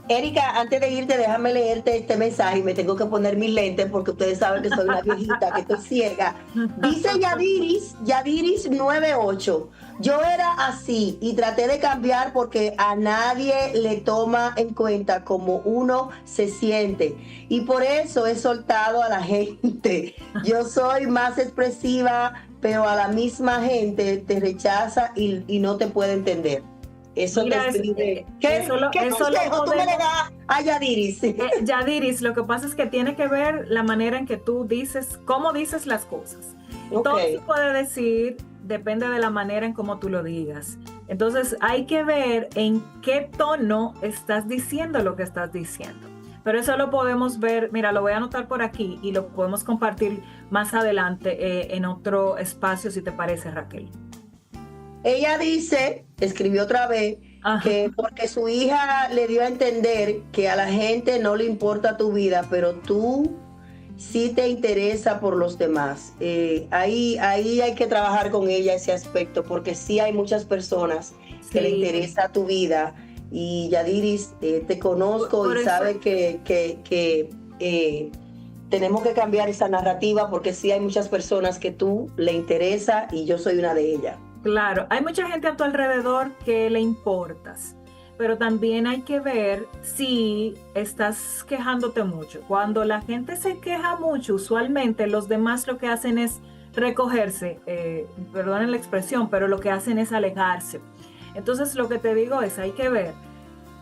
Erika, antes de irte, déjame leerte este mensaje y me tengo que poner mis lentes porque ustedes saben que soy una viejita, que estoy ciega. Dice Yadiris 98. Yo era así y traté de cambiar porque a nadie le toma en cuenta cómo uno se siente. Y por eso he soltado a la gente. Yo soy más expresiva, pero a la misma gente te rechaza y no te puede entender. Eso Mira, te escribe. ¿Qué consejo tú me le das a Yadiris? Yadiris, lo que pasa es que tiene que ver la manera en que tú dices, cómo dices las cosas. Todo se puede decir, depende de la manera en cómo tú lo digas. Entonces hay que ver en qué tono estás diciendo lo que estás diciendo. Pero eso lo podemos ver, mira, lo voy a anotar por aquí y lo podemos compartir más adelante en otro espacio, si te parece, Raquel. Ella dice, escribió otra vez, que porque su hija le dio a entender que a la gente no le importa tu vida, pero tú sí te interesa por los demás. Ahí hay que trabajar con ella ese aspecto, porque sí hay muchas personas que le interesa tu vida. Y Yadiris, te conozco y sabes que tenemos que cambiar esa narrativa, porque sí hay muchas personas que tú le interesa y yo soy una de ellas. Claro, hay mucha gente a tu alrededor que le importas, pero también hay que ver si estás quejándote mucho. Cuando la gente se queja mucho, usualmente los demás lo que hacen es recogerse, perdonen la expresión, pero lo que hacen es alejarse. Entonces lo que te digo es, hay que ver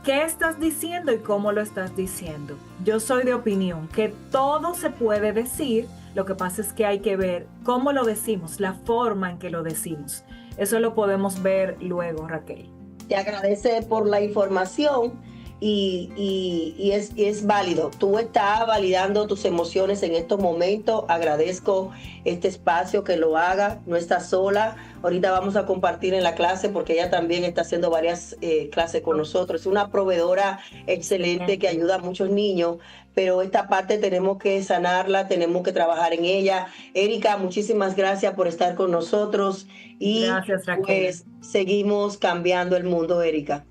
qué estás diciendo y cómo lo estás diciendo. Yo soy de opinión que todo se puede decir, lo que pasa es que hay que ver cómo lo decimos, la forma en que lo decimos. Eso lo podemos ver luego, Raquel. Te agradece por la información y es válido. Tú estás validando tus emociones en estos momentos. Agradezco este espacio que lo haga. No estás sola. Ahorita vamos a compartir en la clase porque ella también está haciendo varias clases con nosotros. Es una proveedora excelente que ayuda a muchos niños, pero esta parte tenemos que sanarla, tenemos que trabajar en ella. Erika, muchísimas gracias por estar con nosotros y gracias, Raquel. Pues seguimos cambiando el mundo, Erika.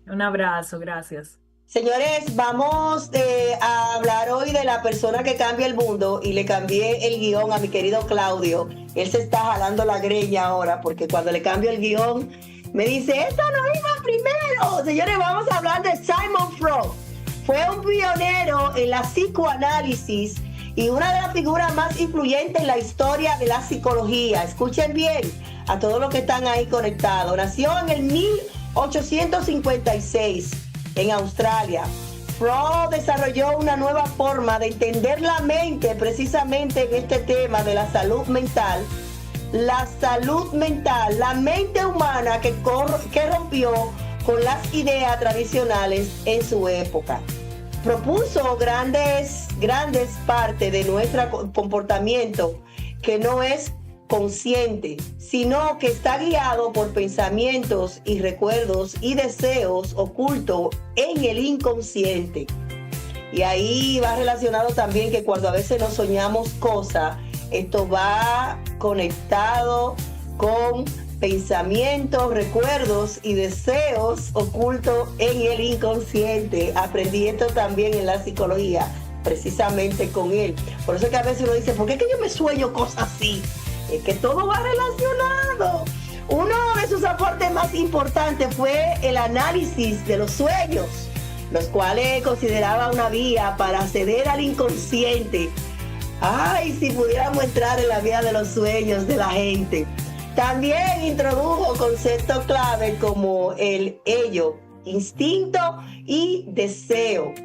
Un abrazo, gracias. Señores, vamos a hablar hoy de la persona que cambia el mundo y le cambié el guión a mi querido Claudio. Él se está jalando la greña ahora porque cuando le cambio el guión me dice, esto no iba primero. Señores, vamos a hablar de Sigmund Freud. Fue un pionero en la psicoanálisis y una de las figuras más influyentes en la historia de la psicología. Escuchen bien a todos los que están ahí conectados. Nació en el 1856 en Australia. Freud desarrolló una nueva forma de entender la mente precisamente en este tema de la salud mental. La salud mental, la mente humana que rompió con las ideas tradicionales en su época. Propuso grandes partes de nuestro comportamiento que no es consciente, sino que está guiado por pensamientos y recuerdos y deseos ocultos en el inconsciente. Y ahí va relacionado también que cuando a veces nos soñamos cosas, esto va conectado con pensamientos, recuerdos y deseos ocultos en el inconsciente. Aprendí esto también en la psicología, precisamente con él. Por eso es que a veces uno dice, ¿por qué es que yo me sueño cosas así? Es que todo va relacionado. Uno de sus aportes más importantes fue el análisis de los sueños, los cuales consideraba una vía para acceder al inconsciente. Ay, si pudiéramos entrar en la vida de los sueños de la gente. También introdujo conceptos clave como el ello, instinto y deseo,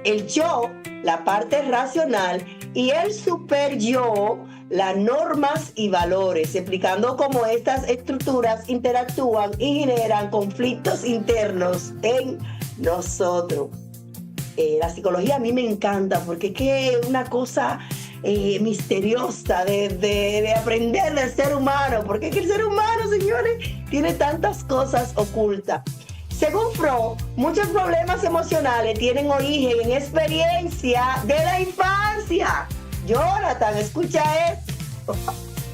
el yo, la parte racional, y el super yo, las normas y valores, explicando cómo estas estructuras interactúan y generan conflictos internos en nosotros. La psicología a mí me encanta porque es que es una cosa misteriosa de aprender del ser humano, porque es que el ser humano, señores, tiene tantas cosas ocultas. Según Freud, muchos problemas emocionales tienen origen en experiencia de la infancia. Jonathan, escucha esto.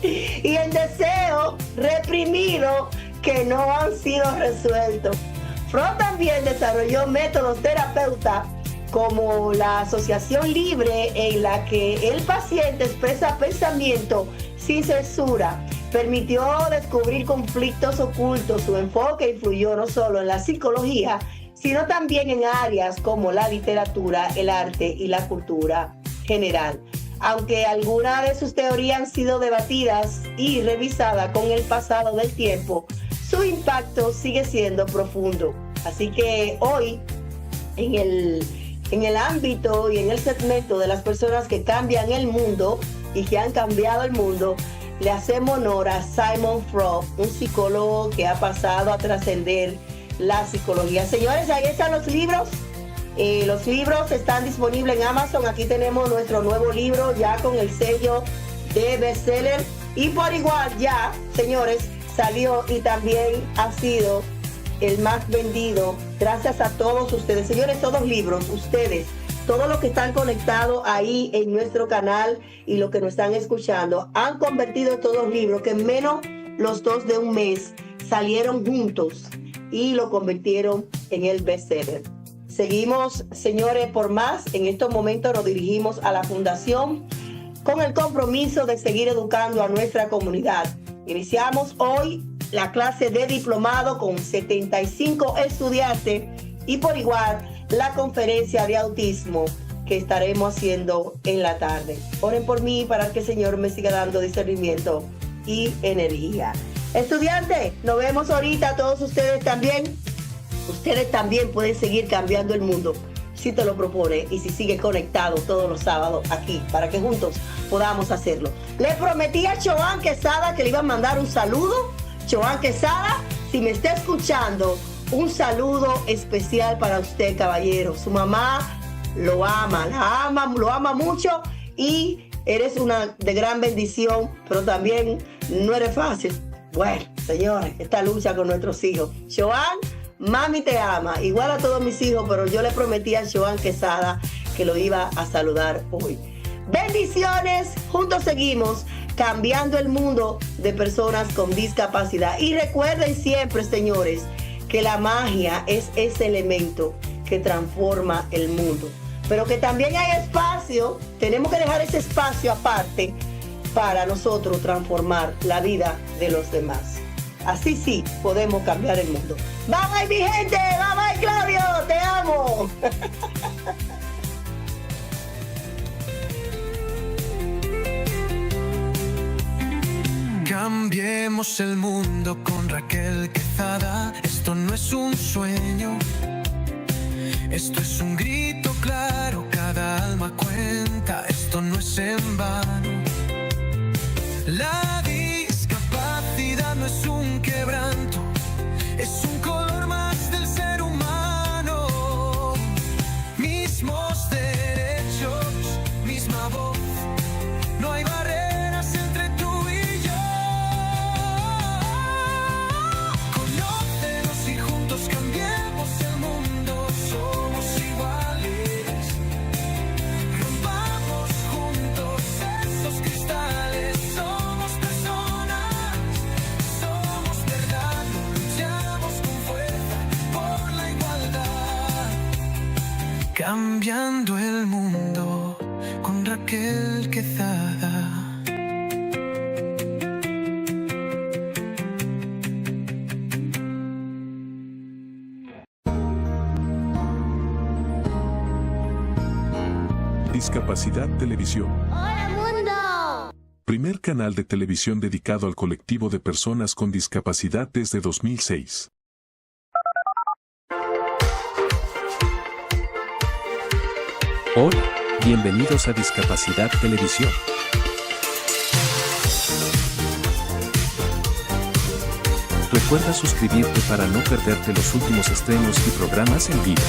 Y el deseo reprimido que no han sido resueltos. Freud también desarrolló métodos terapeutas como la asociación libre, en la que el paciente expresa pensamiento sin censura. Permitió descubrir conflictos ocultos. Su enfoque influyó no solo en la psicología, sino también en áreas como la literatura, el arte y la cultura general. Aunque algunas de sus teorías han sido debatidas y revisadas con el pasado del tiempo, su impacto sigue siendo profundo. Así que hoy, en el ámbito y en el segmento de las personas que cambian el mundo y que han cambiado el mundo, le hacemos honor a Sigmund Freud, un psicólogo que ha pasado a trascender la psicología. Señores, ahí están los libros. Los libros están disponibles en Amazon. Aquí tenemos nuestro nuevo libro ya con el sello de bestseller. Y por igual ya, señores, salió y también ha sido el más vendido gracias a todos ustedes. Señores, todos los libros, ustedes, todos los que están conectados ahí en nuestro canal y los que nos están escuchando, han convertido todos los libros que en menos los 2 de un mes salieron juntos y lo convirtieron en el bestseller. Seguimos, señores, por más. En estos momentos nos dirigimos a la fundación con el compromiso de seguir educando a nuestra comunidad. Iniciamos hoy la clase de diplomado con 75 estudiantes y por igual la conferencia de autismo que estaremos haciendo en la tarde. Oren por mí para que el Señor me siga dando discernimiento y energía. Estudiantes, nos vemos ahorita. Todos ustedes también. Ustedes también pueden seguir cambiando el mundo si te lo propone y si sigue conectado todos los sábados aquí para que juntos podamos hacerlo. Le prometí a Joan Quesada que le iba a mandar un saludo. Joan Quesada, si me está escuchando, un saludo especial para usted, caballero. Su mamá lo ama, lo ama mucho y eres una de gran bendición, pero también no eres fácil. Bueno, señores, esta lucha con nuestros hijos. Joan, mami te ama, igual a todos mis hijos, pero yo le prometí a Joan Quesada que lo iba a saludar hoy. Bendiciones, juntos seguimos cambiando el mundo de personas con discapacidad. Y recuerden siempre, señores, que la magia es ese elemento que transforma el mundo. Pero que también hay espacio, tenemos que dejar ese espacio aparte para nosotros transformar la vida de los demás. Así sí podemos cambiar el mundo. ¡Bye, mi gente! ¡Bye, Claudio! ¡Te amo! Cambiemos el mundo con Raquel Quesada. Esto no es un sueño, esto es un grito claro. Cada alma cuenta, esto no es en vano. La discapacidad no es un quebranto, es un color más del ser humano. Mismos derechos, misma voz, no hay barreras entre tú y yo. Conócenos y juntos cambiemos el mundo. Somos iguales, rompamos juntos esos cristales. Somos personas, somos verdad, luchamos con fuerza por la igualdad. Cambiando el mundo con Raquel Quesada. Discapacidad Televisión. ¡Hola, mundo! Primer canal de televisión dedicado al colectivo de personas con discapacidad desde 2006. Hola, bienvenidos a Discapacidad Televisión. Recuerda suscribirte para no perderte los últimos estrenos y programas en vivo.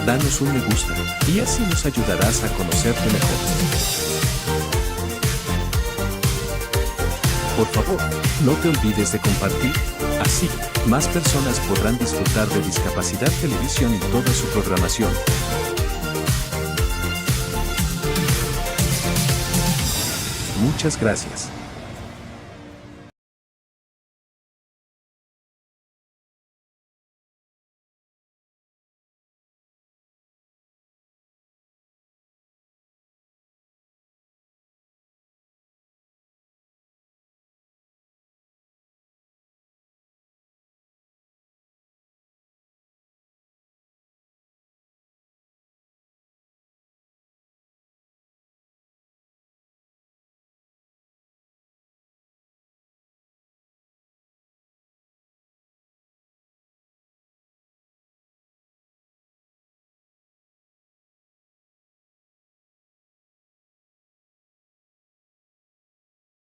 Danos un me gusta, y así nos ayudarás a conocerte mejor. Por favor, no te olvides de compartir, así, más personas podrán disfrutar de Discapacidad Televisión y toda su programación. Muchas gracias.